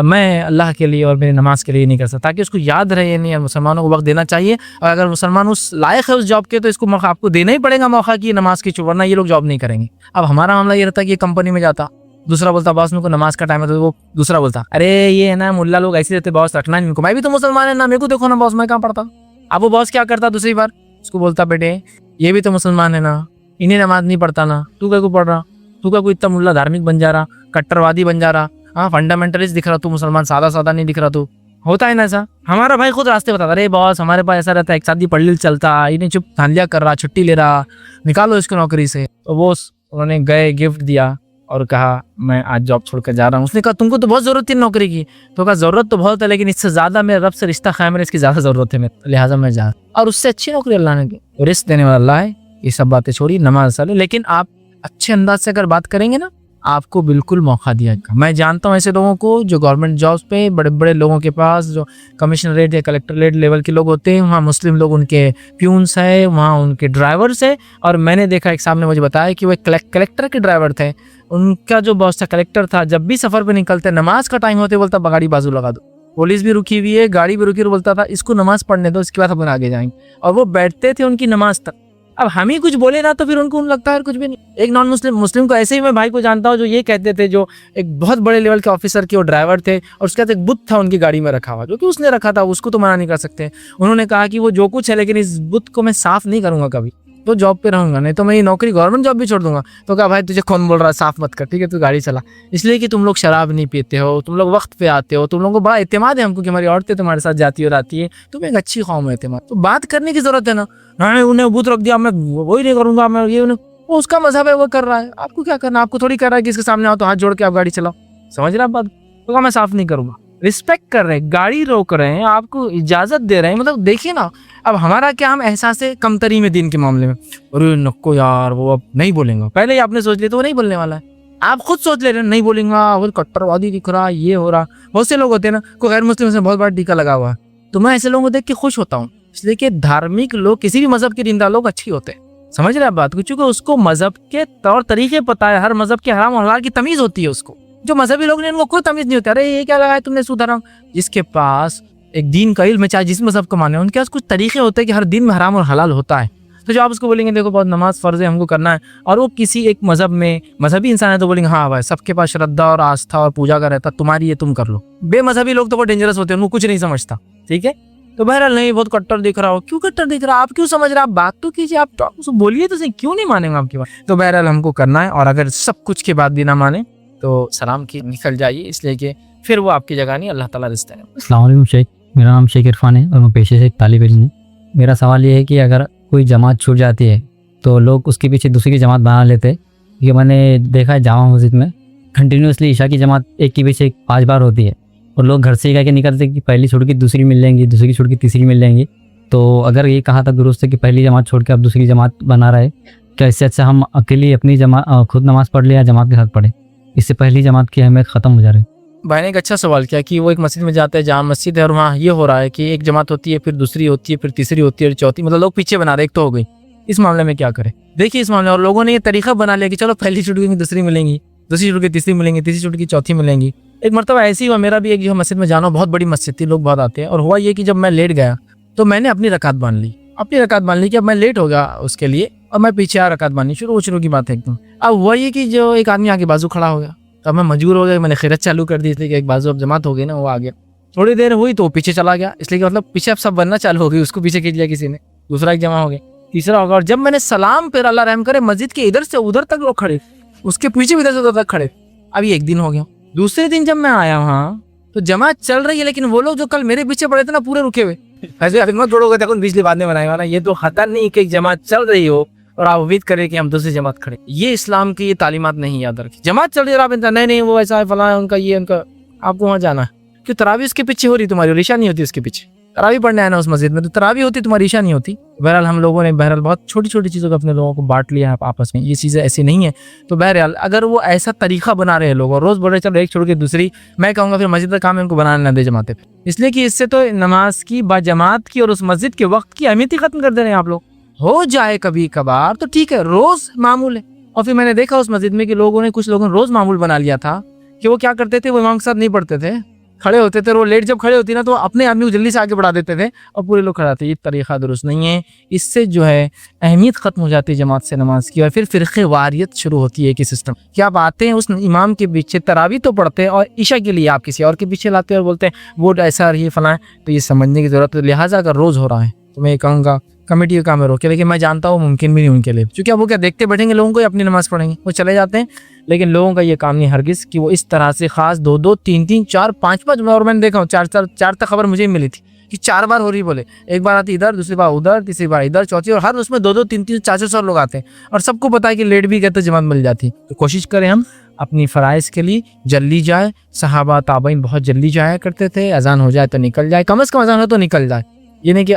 मैं अल्लाह के लिए और मेरी नमाज के लिए नहीं कर सकता, ताकि उसको याद रहे। ये नहीं, मुसलमानों को वक्त देना चाहिए, और अगर मुसलमान उस लायक है उस जॉब के तो इसको मौका आपको देना ही पड़ेगा, मौका कि नमाज की, वरना ये लोग जॉब नहीं करेंगे। अब हमारा मामला ये रहता है कि कंपनी में जाता, दूसरा बोलता बॉस मेरे को नमाज का टाइम है, तो वो दूसरा बोलता अरे ये है ना मुल्ला लोग ऐसे रहते, बॉस रखना नहीं इनको, मैं भी तो मुसलमान है ना, मेरे को देखो ना बॉस मैं कहाँ पढ़ता। अब वो बॉस क्या करता, दूसरी बार उसको बोलता बेटे ये भी तो मुसलमान है ना, इन्हें नमाज नहीं पढ़ता ना, तू क्या को पढ़ रहा, तू क्या को इतना मुल्ला धार्मिक बन जा रहा, कट्टरवादी बन जा रहा, हाँ फंडामेंटलिस्ट दिख रहा तू, मुसलमान सादा सादा नहीं दिख रहा तू। होता है ना ऐसा। हमारा भाई खुद रास्ते बताता, अरे बॉस हमारे पास ऐसा रहता है, एक शादी पढ़ चलता, इन्हें चुप धांधलिया कर रहा, छुट्टी ले रहा, निकालो इसको नौकरी से। तो वो उन्होंने गए गिफ्ट दिया और कहा मैं आज जॉब छोड़कर जा रहा हूँ। उसने कहा तुमको तो बहुत जरूरत थी नौकरी की, तो कहा जरूरत तो बहुत है लेकिन इससे ज्यादा मेरे रब से रिश्ता कायम है, इसकी ज्यादा जरूरत है मेरे, लिहाजा मैं जा, और उससे अच्छी नौकरी अल्लाह ने की, रिस्क देने वाला अल्लाह है। ये सब बातें छोड़ी, नमाज साले, लेकिन आप अच्छे अंदाज से अगर बात करेंगे ना, आपको बिल्कुल मौका दिया जाएगा। मैं जानता हूँ ऐसे लोगों को जो गवर्नमेंट जॉब्स पे, बड़े बड़े लोगों के पास जो कमिश्नरेट या कलेक्टरेट लेवल के लोग होते हैं, वहाँ मुस्लिम लोग उनके प्यून्स है, वहाँ उनके ड्राइवर्स है। और मैंने देखा, एक साहब ने मुझे बताया कि वो कलेक्टर के ड्राइवर थे, उनका जो बॉस था कलेक्टर था, जब भी सफर पे निकलते नमाज का टाइम होते बोलता गाड़ी बाजू लगा दो, पुलिस भी रुकी हुई है, गाड़ी भी रुकी, बोलता था इसको नमाज पढ़ने दो, इसके बाद अपन आगे जाएंगे। और वो बैठते थे उनकी नमाज तक। अब हम ही कुछ बोले ना तो फिर उनको लगता है कुछ भी नहीं। एक नॉन मुस्लिम को ऐसे ही मैं भाई को जानता हूँ जो ये कहते थे, जो एक बहुत बड़े लेवल के ऑफिसर के वो ड्राइवर थे, और उसके बाद एक बुत था उनकी गाड़ी में रखा हुआ, जो कि उसने रखा था, उसको तो मना नहीं कर सकते। उन्होंने कहा कि वो जो कुछ है लेकिन इस बुत को मैं साफ नहीं करूंगा कभी, तो जॉब पे रहूंगा, नहीं तो मैं ये नौकरी गवर्नमेंट जॉब भी छोड़ दूंगा। तो कहा भाई तुझे कौन बोल रहा है साफ मत कर, ठीक है तू गाड़ी चला, इसलिए कि तुम लोग शराब नहीं पीते हो, तुम लोग वक्त पे आते हो, तुम लोगों को बड़ा एतमाद है हमको कि हमारी औरतें तुम्हारे साथ जाती और आती है, तुम एक अच्छी कौम है एतमाद। तो बात करने की जरूरत है ना, उन्हें बूथ रख दिया मैं वही नहीं करूंगा, मैं ये वो उसका मजहब है, वो कर रहा है, आपको क्या करना, आपको थोड़ी कर रहा है कि इसके सामने आओ तो हाथ जोड़ के आप गाड़ी चलाओ, समझ रहे आप बात। तो कहा मैं साफ नहीं करूंगा। रिस्पेक्ट कर रहे हैं, गाड़ी रोक रहे हैं, आपको इजाजत दे रहे हैं, मतलब देखिए ना। अब हमारा क्या, हम एहसास है कमतरी में दीन के मामले में, अरे नको यार वो अब नहीं बोलेंगे, पहले ही आपने सोच लिया तो वो नहीं बोलने वाला है, आप खुद सोच ले रहे हैं नहीं बोलेंगा, वो कट्टरवादी दिख रहा, ये हो रहा। बहुत से लोग होते हैं ना, कोई गैर मुस्लिम से बहुत बड़ा टीका लगा हुआ है, तो मैं ऐसे लोगों को देख के खुश होता हूँ, इसलिए कि धार्मिक लोग, किसी भी मजहब के रिंदा लोग अच्छी होते हैं, समझ रहे आप बात को, क्योंकि उसको मजहब के तौर तरीके पता है, हर मजहब के हराम और हलाल की तमीज होती है उसको। जो मजहबी लोग ने उनको कोई तमीज नहीं होती, अरे ये क्या लगाया तुमने सूद हराम। जिसके पास एक दीन का इल्म है, चाहे जिस मजहब को माने, उनके पास कुछ तरीके होते हैं कि हर दिन में हराम और हलाल होता है। तो जो आप उसको बोलेंगे देखो बहुत नमाज फर्ज है हमको करना है, और वो किसी एक मजहब में मजहबी इंसान है, तो बोलेंगे हाँ भाई सबके पास श्रद्धा और आस्था और पूजा का रहता, तुम्हारी ये तुम कर लो। बेमजहबी लोग तो बहुत डेंजरस होते हैं, उनको कुछ नहीं समझता, ठीक है। तो बहरहाल नहीं, बहुत कट्टर दिख रहा हो, क्यों कट्टर दिख रहा, आप क्यों समझ रहे, आप बात तो कीजिए, आप तो बोलिए तो सही, क्यों नहीं मानेंगे आपकी बात। तो बहरहाल हमको करना है, और अगर सब कुछ के बाद भी ना माने तो सलाम की निकल जाइए, इसलिए कि फिर वो आपकी जगह नहीं, अल्लाह ताला रिश्ता है। अस्सलाम वालेकुम शेख, मेरा नाम शेख इरफान है और मैं पेशे से एक तालिब इल्म हूँ। मेरा सवाल ये है कि अगर कोई जमात छूट जाती है तो लोग उसके पीछे दूसरी की जमात बना लेते हैं। ये मैंने देखा है जामा मस्जिद में कंटिन्यूसली ईशा की जमात एक के पीछे 5 बार होती है, और लोग घर से ही कह के निकलते कि पहली छोड़ के दूसरी मिल लेंगी, दूसरी की छोड़ के तीसरी मिल लेंगी। तो अगर ये कहा था दुरुस्त है कि पहली जमात छोड़ के अब दूसरी जमात बना रहा है, क्या इससे अच्छा हम अकेली अपनी जमात खुद नमाज़ पढ़ ले या जमात के साथ पढ़े, इससे पहली जमात की अहमियत ख़त्म हो जा रही है। भाई ने एक अच्छा सवाल किया कि वो एक मस्जिद में जाते हैं, जामा मस्जिद है, और वहाँ ये हो रहा है कि एक जमात होती है, फिर दूसरी होती है, फिर तीसरी होती है, चौथी, मतलब लोग पीछे बना रहे, एक तो हो गई। इस मामले में क्या करें, देखिए इस मामले, और लोगों ने ये तरीका बना लिया कि चलो पहली छुट्टी की दूसरी मिलेंगी, दूसरी छुट्टी की तीसरी मिलेंगी, तीसरी छुट्टी की चौथी मिलेंगी। एक मरतबा ऐसी हुआ, मेरा भी एक जो मस्जिद में जाना, बहुत बड़ी मस्जिद थी, लोग बहुत आते हैं, और हुआ ये कि जब मैं लेट गया तो मैंने अपनी रकात बांध ली कि अब मैं लेट हो गया उसके लिए, और मैं पीछे आ रकात बांधनी शुरू की बात है एकदम। अब हुआ ये कि जो एक आदमी आगे बाजू खड़ा हो गया, तो मैं मजबूर हो गया, मैंने खिरत चालू कर दी, इसलिए कि एक बाजू अब जमात हो गई ना, वो आ गया। थोड़ी देर हुई तो वो पीछे चला गया, इसलिए कि मतलब पीछे अब सब बनना चालू हो गई, उसको पीछे खींच लिया किसी ने, दूसरा एक जमा हो गया, तीसरा होगा। और जब मैंने सलाम पे, अल्लाह रहम करे, मस्जिद के इधर से उधर तक लोग खड़े, उसके पीछे भी इधर से उधर तक खड़े। अब ये एक दिन हो गया। दूसरे दिन जब मैं आया वहाँ तो जमात चल रही है, लेकिन वो लोग जो कल मेरे पीछे पड़े थे ना, पूरे रुके हुए। ऐसे अभी मत जोड़ोगे, देखो बिजली बाद में बनाएगा ना, ये तो खतर नहीं कि जमात चल रही हो और आप उम्मीद करें कि हम दूसरी जमात खड़े। ये इस्लाम की ये तालीमात नहीं याद रखी। जमात चल रही है, आप नहीं वो ऐसा है, फला है, उनका ये, उनका, आपको वहाँ जाना है। क्यों तरावी उसके पीछे हो रही तुम्हारी, और ईशा नहीं होती उसके पीछे, तरावी पढ़ने आए ना उस मस्जिद में, तो तरावी होती तुम्हारी ईशा नहीं होती। बहरहाल हम लोगों ने बहरहाल बहुत छोटी छोटी चीज़ों को अपने लोगों को बांट लिया है आपस में, ये चीज़ें ऐसी नहीं है। तो बहरहाल अगर वो ऐसा तरीका बना रहे हैं लोग और रोज़ बोल रहे चलो एक छोड़ के दूसरी, मैं कहूँगा फिर मस्जिद का काम है उनको बनाने ना दे जमाते पे, इसलिए कि इससे तो नमाज की बाजमात की और उस मस्जिद के वक्त की अहमियत ही खत्म कर दे रहे हैं आप लोग। हो जाए कभी कभार तो ठीक है, रोज़ मामूल है। और फिर मैंने देखा उस मस्जिद में कि कुछ लोगों ने रोज़ मामूल बना लिया था कि वो क्या करते थे, वो इमाम के साथ नहीं पढ़ते थे, खड़े होते थे, और वो लेट जब खड़े होती ना तो अपने आदमी को जल्दी से आगे बढ़ा देते थे और पूरे लोग खड़े थे। ये तरीक़ा दुरुस्त नहीं है, इससे जो है अहमियत ख़त्म हो जाती है जमात से नमाज की, और फिर फ़िरक़े वारियत शुरू होती है कि सिस्टम कि आप आते हैं उस इमाम के पीछे, तरावी तो पढ़ते हैं और ईशा के लिए आप किसी और के पीछे लाते हैं और बोलते हैं वो ऐसा ये फलां। तो ये समझने की ज़रूरत है। लिहाजा अगर रोज़ हो रहा है तो मैं ये कहूँगा कमेटी का काम है रोके, लेकिन मैं जानता हूँ मुमकिन भी नहीं उनके लिए, क्योंकि अब वो क्या देखते बैठेंगे लोगों को अपनी नमाज़ पढ़ेंगे, वो चले जाते हैं। लेकिन लोगों का ये काम नहीं हरगिज़ कि वो इस तरह से खास 2-2, 3-3, 4-5, और मैंने देखा हूँ 4 तक खबर मुझे ही मिली थी कि 4 बार हो रही, बोले एक बार आती इधर, दूसरी बार उधर, तीसरी बार इधर, चौथी, और हर उसमें 2-2, 3-3, 4-4 लोग आते हैं और सबको पता है कि लेट भी गए तो जमात मिल जाती। तो कोशिश करें हम अपनी फ़राइज़ के लिए जल्दी जाए। सहाबा ताबईन बहुत जल्दी जाया करते थे, अजान हो जाए तो निकल जाए, कम से कम अजान हो तो निकल जाए, ये नहीं कि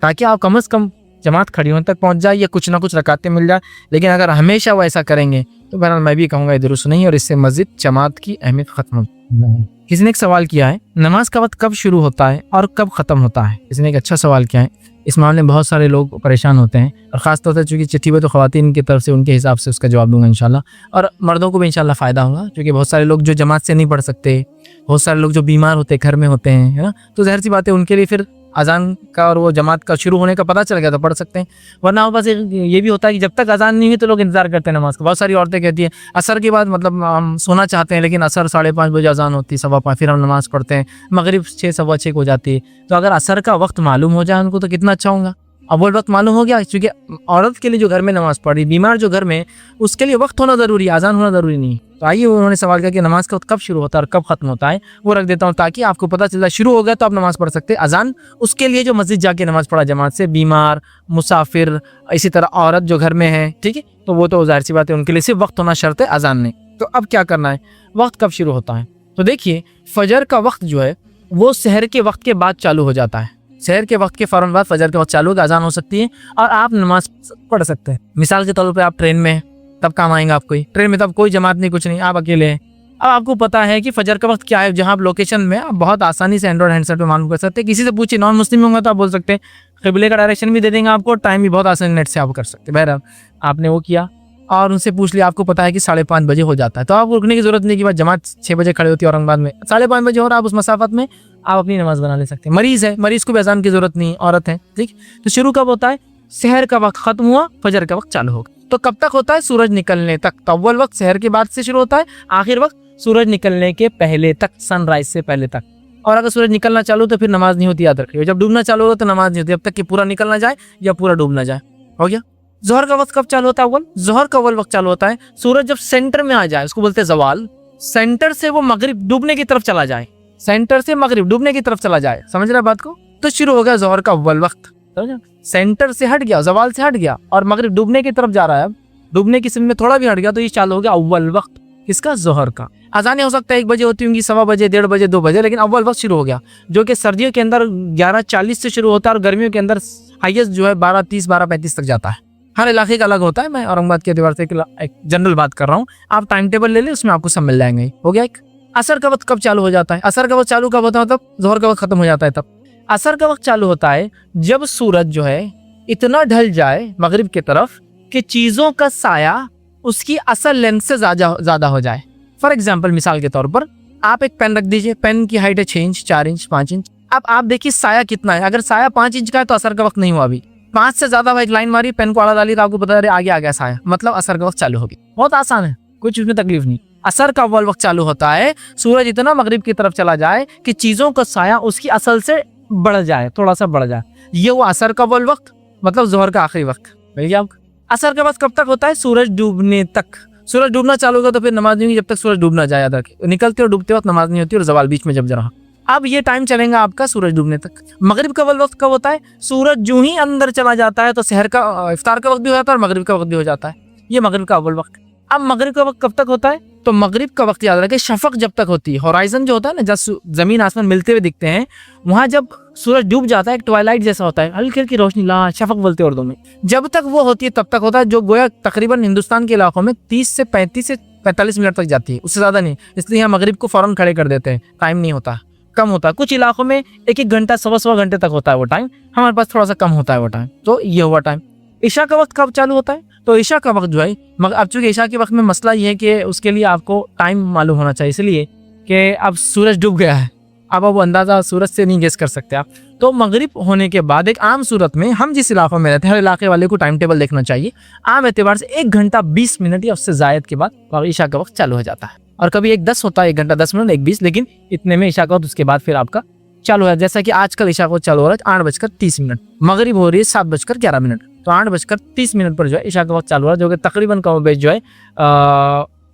ताकि आप कम से कम जमात खड़ी होने तक पहुंच जाए या कुछ ना कुछ रकातें मिल जाए। लेकिन अगर हमेशा वो ऐसा करेंगे तो बहरहाल मैं भी कहूँगा ये दुरुस्त नहीं, और इससे मस्जिद जमात की अहमियत ख़त्म हो। किसी ने एक सवाल किया है, नमाज का वक्त कब शुरू होता है और कब ख़त्म होता है। किसी ने एक अच्छा सवाल किया है। इस मामले में बहुत सारे लोग परेशान होते हैं, और ख़ासतौर से चूँकि चिट्ठी में तो ख़वातीन की तरफ से उनके हिसाब से उसका जवाब दूंगा इंशाल्लाह, और मर्दों को भी इंशाल्लाह फ़ायदा होगा, क्योंकि बहुत सारे लोग जो जमात से नहीं पढ़ सकते, बहुत सारे लोग जो बीमार होते घर में होते हैं, है ना, तो ज़ाहिर सी बात है उनके लिए फिर अजान का और वो जमात का शुरू होने का पता चल गया तो पढ़ सकते हैं। वरना बस ये भी होता है कि जब तक अजान नहीं हुई तो लोग इंतजार करते हैं नमाज का। बहुत सारी औरतें कहती हैं असर के बाद मतलब हम सोना चाहते हैं, लेकिन असर 5:30 बजे अजान होती है, 5:15, फिर हम नमाज पढ़ते हैं, मगरिब 6, 6:15 को हो जाती है। तो अगर असर का वक्त मालूम हो जाए उनको तो कितना अच्छा होगा। अव्वल वक्त मालूम हो गया, क्योंकि औरत के लिए जो घर में नमाज पढ़ी, बीमार जो घर में, उसके लिए वक्त होना ज़रूरी है, अजान होना ज़रूरी नहीं। तो आइए, उन्होंने सवाल किया कि नमाज का वक्त कब शुरू होता है और कब खत्म होता है, वो रख देता हूँ ताकि आपको पता चल जाए। शुरू हो गया तो आप नमाज पढ़ सकते हैं। अजान उसके लिए जो मस्जिद जाके नमाज पढ़ा जमात से, बीमार, मुसाफिर, इसी तरह औरत जो घर में है, ठीक है, तो वो तो जाहिर सी बात है उनके लिए सिर्फ वक्त होना शर्त है, अजान नहीं। तो अब क्या करना है, वक्त कब शुरू होता है? तो देखिए, फजर का वक्त जो है वो सहर के वक्त के बाद चालू हो जाता है। सहर के वक्त के फ़ौरन बाद फजर के वक्त चालू होगा, अजान हो सकती है और आप नमाज पढ़ सकते हैं। मिसाल के तौर पे आप ट्रेन में हैं, तब काम आएंगे आपको। ट्रेन में तब कोई जमात नहीं, कुछ नहीं, आप अकेले हैं। अब आपको पता है कि फजर का वक्त क्या है, जहाँ आप लोकेशन में आप बहुत आसानी से एंड्रॉइड हैंडसेट पे मालूम कर सकते हैं। किसी से पूछिए, नॉन मुस्लिम होंगे तो आप बोल सकते हैं, क़िबले का डायरेक्शन भी दे देंगे आपको, टाइम भी बहुत आसानी नेट से आप कर सकते हैं। बहरहाल आपने वो किया और उनसे पूछ लिया, आपको पता है कि 5:30 बजे हो जाता है, तो आप रुकने की जरूरत नहीं कि बाद जमात 6 बजे खड़े होती है औरंगाबाद में, 5:30 बजे हो रहा है, आप उस मसाफत में आप अपनी नमाज बना ले सकते हैं। मरीज़ है, मरीज़ को भी अजान की जरूरत नहीं, औरत है, ठीक। तो शुरू कब होता है? सहर का वक्त खत्म हुआ, फजर का वक्त चालू होगा। तो कब तक होता है? सूरज निकलने तक। तो अव्वल वक्त सहर के बाद से शुरू होता है, आखिर वक्त सूरज निकलने के पहले तक, सनराइज से पहले तक। और अगर सूरज निकलना चालू तो फिर नमाज नहीं होती, याद रखिए। जब डूबना चालू होगा तो नमाज नहीं होती, जब तक कि पूरा निकल ना जाए या पूरा डूब ना जाए। हो गया। जोहर का वक्त कब चालू होता है? अव्वल जोहर का अव्वल वक्त चालू होता है सूरज जब सेंटर में आ जाए, उसको बोलते हैं जवाल। सेंटर से वो मगरिब डूबने की तरफ चला जाए, सेंटर से मगरिब डूबने की तरफ चला जाए, समझ रहे बात को? तो शुरू हो गया जोहर का अव्वल वक्त। समझा? सेंटर से हट गया, जवाल से हट गया और मगरिब डूबने की तरफ जा रहा है। अब डूबने की सिम में थोड़ा भी हट गया तो ये चालू हो गया अव्वल वक्त। किसका? जोहर का। अजानें हो सकता है 1 बजे होती होंगी, 1:15 बजे, 1:30 बजे, 2 बजे, लेकिन अव्वल वक्त शुरू हो गया, जो कि सर्दियों के अंदर 11:40 से शुरू होता है और गर्मियों के अंदर हाईएस्ट जो है 12:30, 12:35 तक जाता है। हर इलाके का अलग होता है। मैं औरंगाबाद के एतबार से एक जनरल बात कर रहा हूँ, आप टाइम टेबल ले लें, उसमें आपको सब मिल जाएंगे। हो गया एक। असर का वक्त कब चालू हो जाता है? असर का वक्त चालू कब होता है? तब जोहर का वक्त खत्म हो जाता है। तब असर का वक्त चालू होता है जब सूरज जो है इतना ढल जाए मगरिब की तरफ कि चीजों का साया उसकी असल लेंथ से ज्यादा हो जाए। फॉर एग्जाम्पल, मिसाल के तौर पर आप एक पेन रख दीजिए, पेन की हाइट है 6 इंच, 4 इंच, 5 इंच। अब आप देखिए साया कितना है। अगर साया 5 इंच का है तो असर का वक्त नहीं हुआ अभी। 5 से ज्यादा एक लाइन मारी, पेन को आड़ा डाली तो आपको पता है आगे आ गया साया, मतलब असर का वक्त चालू हो गया। बहुत आसान है, कुछ उसमें तकलीफ नहीं। असर का अव्वल वक्त चालू होता है सूरज इतना मगरिब की तरफ चला जाए कि चीजों का साया उसकी असल से बढ़ जाए, थोड़ा सा बढ़ जाए। ये वो असर का अव्वल वक्त, मतलब जोहर का आखिरी वक्त। भैया असर का वक्त कब तक होता है? सूरज डूबने तक। सूरज डूबना चालू होगा तो फिर नमाज नहीं होगी जब तक सूरज डूबना जाए। याद रखिए, निकलते और डूबते वक्त नमाज नहीं होती और जवाल बीच में जब जरा। अब ये टाइम चलेगा आपका सूरज डूबने तक। मगरिब का वक्त कब होता है? सूरज जो ही अंदर चला जाता है तो सहर का इफ्तार का वक्त भी हो जाता है और मगरिब का वक्त भी हो जाता है। ये मगरिब का अव्वल वक्त। अब मगरिब का वक्त कब तक होता है? तो मगरिब का वक्त याद रखें, शफक जब तक होती है, होराइजन जो होता है ना, जब जमीन आसमान मिलते हुए दिखते हैं, वहां जब सूरज डूब जाता है, एक ट्वाइलाइट जैसा होता है, हल्की हल्की रोशनी, ला शफक बोलते हैं उर्दू में। जब तक वो होती है तब तक होता है, जो गोया तकरीबन हिंदुस्तान के इलाकों में 30 से 35 से 45 मिनट तक जाती है, उससे ज़्यादा नहीं। इसलिए यहाँ मगरिब को फ़ौरन खड़े कर देते हैं, टाइम नहीं होता, कम होता है। कुछ इलाकों में 1-1 घंटा, सवा घंटे तक होता है वो टाइम, हमारे पास थोड़ा सा कम होता है वो टाइम। तो ये हुआ टाइम। ईशा का वक्त कब चालू होता है? तो ईशा का वक्त जो है, मगर अब चूंकि ईशा के वक्त में मसला ये है कि उसके लिए आपको टाइम मालूम होना चाहिए, इसलिए कि अब सूरज डूब गया है, अब वो अंदाज़ा सूरज से नहीं गेस कर सकते आप। तो मगरिब होने के बाद एक आम सूरत में, हम जिस इलाकों में रहते हैं, हर इलाके वाले को टाइम टेबल देखना चाहिए, आम एतबार से 1 घंटा 20 मिनट या उससे ज़ायद के बाद ईशा का वक्त चालू हो जाता है। और कभी 1:10 होता है, 1 घंटा 10 मिनट, 1:20, लेकिन इतने में ईशा का वक्त उसके बाद फिर आपका चालू है। जैसा कि आजकल ईशा का वक्त चालू हो रहा है 8:30, मगरिब हो रही है 7:11, तो 8:30 पर जो है ईशा का वक्त चालू हो रहा है, जो कि तकरीबन कम बेश जो है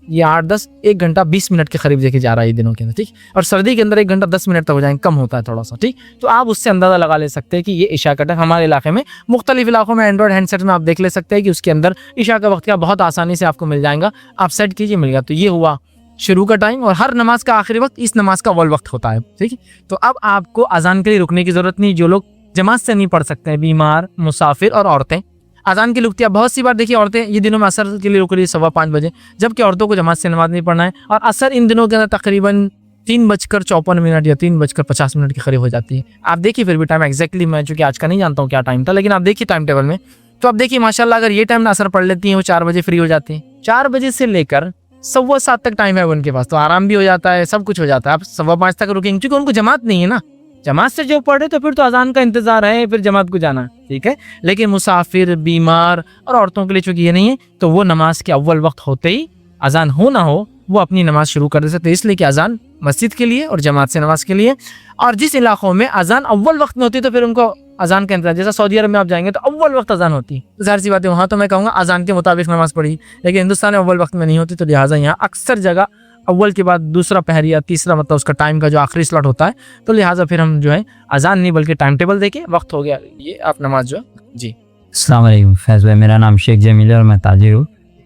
ये 8-10 1 घंटा 20 मिनट के करीब देखे जा रहा है ये दिनों के अंदर, ठीक। और सर्दी के अंदर 1 घंटा 10 मिनट तक हो जाएंगे, कम होता है थोड़ा सा, ठीक। तो आप उससे अंदाजा लगा ले सकते हैं कि ये ईशा का टाइम हमारे इलाके में, मुख्तलिफ इलाकों में एंड्रॉइड हैंडसेट में आप देख ले सकते हैं कि उसके अंदर ईशा का वक्त क्या बहुत आसानी से आपको मिल जाएगा, आप सेट कीजिए, मिल गया। तो ये हुआ शुरू का टाइम, और हर नमाज का आखिरी वक्त इस नमाज का अव्वल वक्त होता है, ठीक है। तो अब आपको अजान के लिए रुकने की जरूरत नहीं। जो लोग जमात से नहीं पढ़ सकते हैं, बीमार, मुसाफिर और औरतें, अजान की रुकती है। बहुत सी बार देखिए औरतें ये दिनों में असर के लिए रुक रही है 5:15 बजे, जबकि औरतों को जमात से नमाज नहीं पढ़ना है, और असर इन दिनों के अंदर तकरीबन 3:54 या 3:50 के करीब हो जाती है। आप देखिए फिर भी टाइम एग्जैक्टली, मैं चूंकि आज का नहीं जानता हूँ क्या टाइम था, लेकिन आप देखिए टाइम टेबल में, तो आप देखिए माशाल्लाह अगर ये टाइम ना असर पढ़ लेती हैं, वो 4 बजे फ्री हो जाती हैं। 4 बजे से लेकर 7:15 तक टाइम है उनके पास, तो आराम भी हो जाता है, सब कुछ हो जाता है। आप 5:15 तक रुकेंगे, क्योंकि उनको जमात नहीं है ना, जमात से जो पढ़े तो फिर तो अजान का इंतजार है, फिर जमात को जाना, ठीक है। लेकिन मुसाफिर, बीमार और औरतों के लिए चूंकि ये नहीं है, तो वो नमाज के अव्वल वक्त होते ही, अजान हो ना हो, वो अपनी नमाज शुरू कर दे सकते, इसलिए कि अजान मस्जिद के लिए और जमात से नमाज के लिए। और जिस इलाकों में अजान अव्वल वक्त में होती है, तो फिर उनको अजान का इंतजार, जैसा सऊदी अरब में आप जाएंगे तो अव्वल वक्त अजान होती है, तो जाहिर सी बात है वहाँ तो मैं कहूँगा अजान के मुताबिक नमाज पढ़ी, लेकिन हिंदुस्तान में अव्वल वक्त में नहीं होती, तो लिहाजा यहाँ अक्सर जगह अव्वल के बाद दूसरा पहर या तीसरा, मतलब उसका टाइम का जो आखिरी स्लॉट होता है, तो लिहाजा फिर हम जो है अजान नहीं बल्कि टाइम टेबल देके वक्त हो गया, ये आप नमाज जो है। जी अस्सलाम वालेकुम फैज़ भाई, मेरा नाम शेख जमील है और मैं ताजिर हूँ।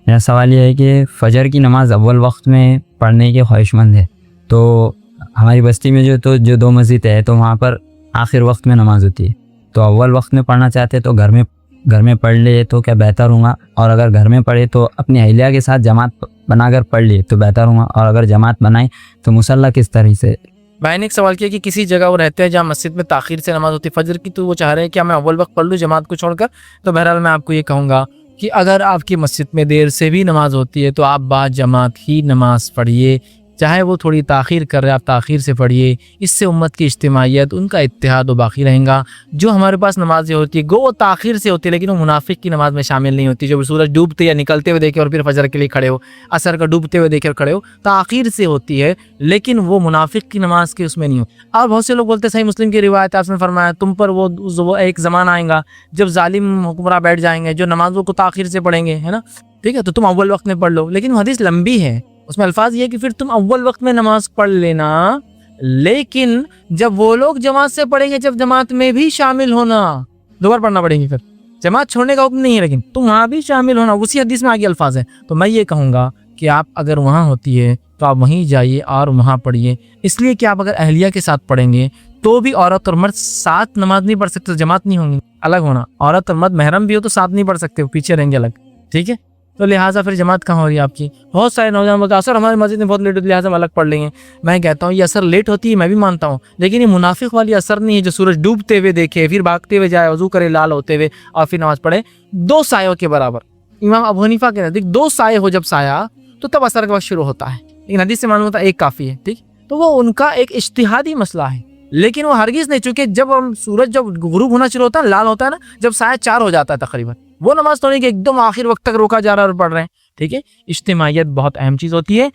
मेरा सवाल ये है कि फ़जर की नमाज़ अव्वल वक्त में पढ़ने के ख्वाहिशमंद है, तो हमारी बस्ती में जो 2 मस्जिद है, तो वहाँ पर आखिर वक्त में नमाज़ होती है, तो अव्वल वक्त में पढ़ना चाहते हैं, तो घर में पढ़ ले तो क्या बेहतर होगा, और अगर घर में पढ़े तो अपनी अहलिया के साथ जमात बनाकर पढ़ लिए तो बेहतर होगा, और अगर जमात बनाए तो मुसल्ला किस तरह से। भाई ने एक सवाल किया कि किसी जगह वो रहते हैं जहाँ मस्जिद में ताखीर से नमाज होती है फजर की, तो वो चाह रहे हैं कि मैं अव्वल वक्त पढ़ लूँ जमात को छोड़कर। तो बहरहाल मैं आपको ये कहूँगा कि अगर आपकी मस्जिद में देर से भी नमाज होती है, तो आप बाद जमात ही नमाज पढ़िए, चाहे वो थोड़ी ताख़ीर कर रहे हैं, आप ताख़ीर से पढ़िए। इससे उम्मत की इज्तिमाइयत, उनका इत्तेहाद वो बाकी रहेगा। जो हमारे पास नमाज़ें होती है, गो वो ताख़ीर से होती है, लेकिन वो मुनाफिक की नमाज में शामिल नहीं होती, जो सूरज डूबते या निकलते हुए देखे और फिर फजर के लिए खड़े हो, असर का डूबते हुए देखे और खड़े हो, ताख़ीर से होती है, लेकिन वो मुनाफिक की नमाज के उसमें नहीं होती। और बहुत से लोग बोलते हैं, सही मुस्लिम की रिवायत आपने फरमाया, तुम पर वो एक ज़माना आएगा जब जालिम हुक्मरान बैठ जाएंगे जो नमाज़ों को ताख़ीर से पढ़ेंगे, है ना, ठीक है, तो तुम अव्वल वक्त में पढ़ लो। लेकिन हदीस लंबी है, उसमें अल्फाज ये कि फिर तुम अव्वल वक्त में नमाज पढ़ लेना, लेकिन जब वो लोग जमात से पढ़ेंगे, जब जमात में भी शामिल होना, दोबारा पढ़ना पड़ेगी, फिर जमात छोड़ने का हुक्म नहीं है, लेकिन तुम वहाँ भी शामिल होना, उसी हदीस में आगे अल्फाज है। तो मैं ये कहूँगा कि आप अगर वहाँ होती है तो आप वहीं जाइए और वहाँ पढ़िए, इसलिए कि आप अगर अहलिया के साथ पढ़ेंगे तो भी औरत और मर्द साथ नमाज नहीं पढ़ सकते, जमात नहीं होंगी, अलग होना। औरत और मर्द महरम भी हो तो साथ नहीं पढ़ सकते, पीछे रहेंगे अलग, ठीक है। तो लिहाजा फिर जमात कहाँ हो रही है आपकी। बहुत सारे नौजवान बोलते हैं असर हमारी मस्जिद में बहुत लेट होती है, लिहाजा हम अलग पढ़ लेंगे। मैं कहता हूँ ये असर लेट होती है, मैं भी मानता हूँ, लेकिन ये मुनाफिक वाली असर नहीं है जो सूरज डूबते हुए देखे, फिर भागते हुए जाए, वजू करे लाल होते हुए और फिर नमाज पढ़े 2 सायों के बराबर। इमाम अबू हनीफा के नज़दीक 2 साये हो जब साया, तो तब असर का वक्त शुरू होता है, लेकिन हदीस से मालूम होता है 1 काफ़ी है, ठीक। तो वो उनका एक इज्तिहादी मसला है, लेकिन वो हरगिज़ नहीं, चूँकि जब हम सूरज जब गुरूब होना शुरू होता है, लाल होता है ना, जब साया 4 हो जाता है तकरीबन, वो नमाज तो नहीं कि एकदम आखिर वक्त तक रोका जा रहा है और पढ़ रहे हैं, ठीक है। इज्तिमाइयत बहुत अहम चीज़ होती है।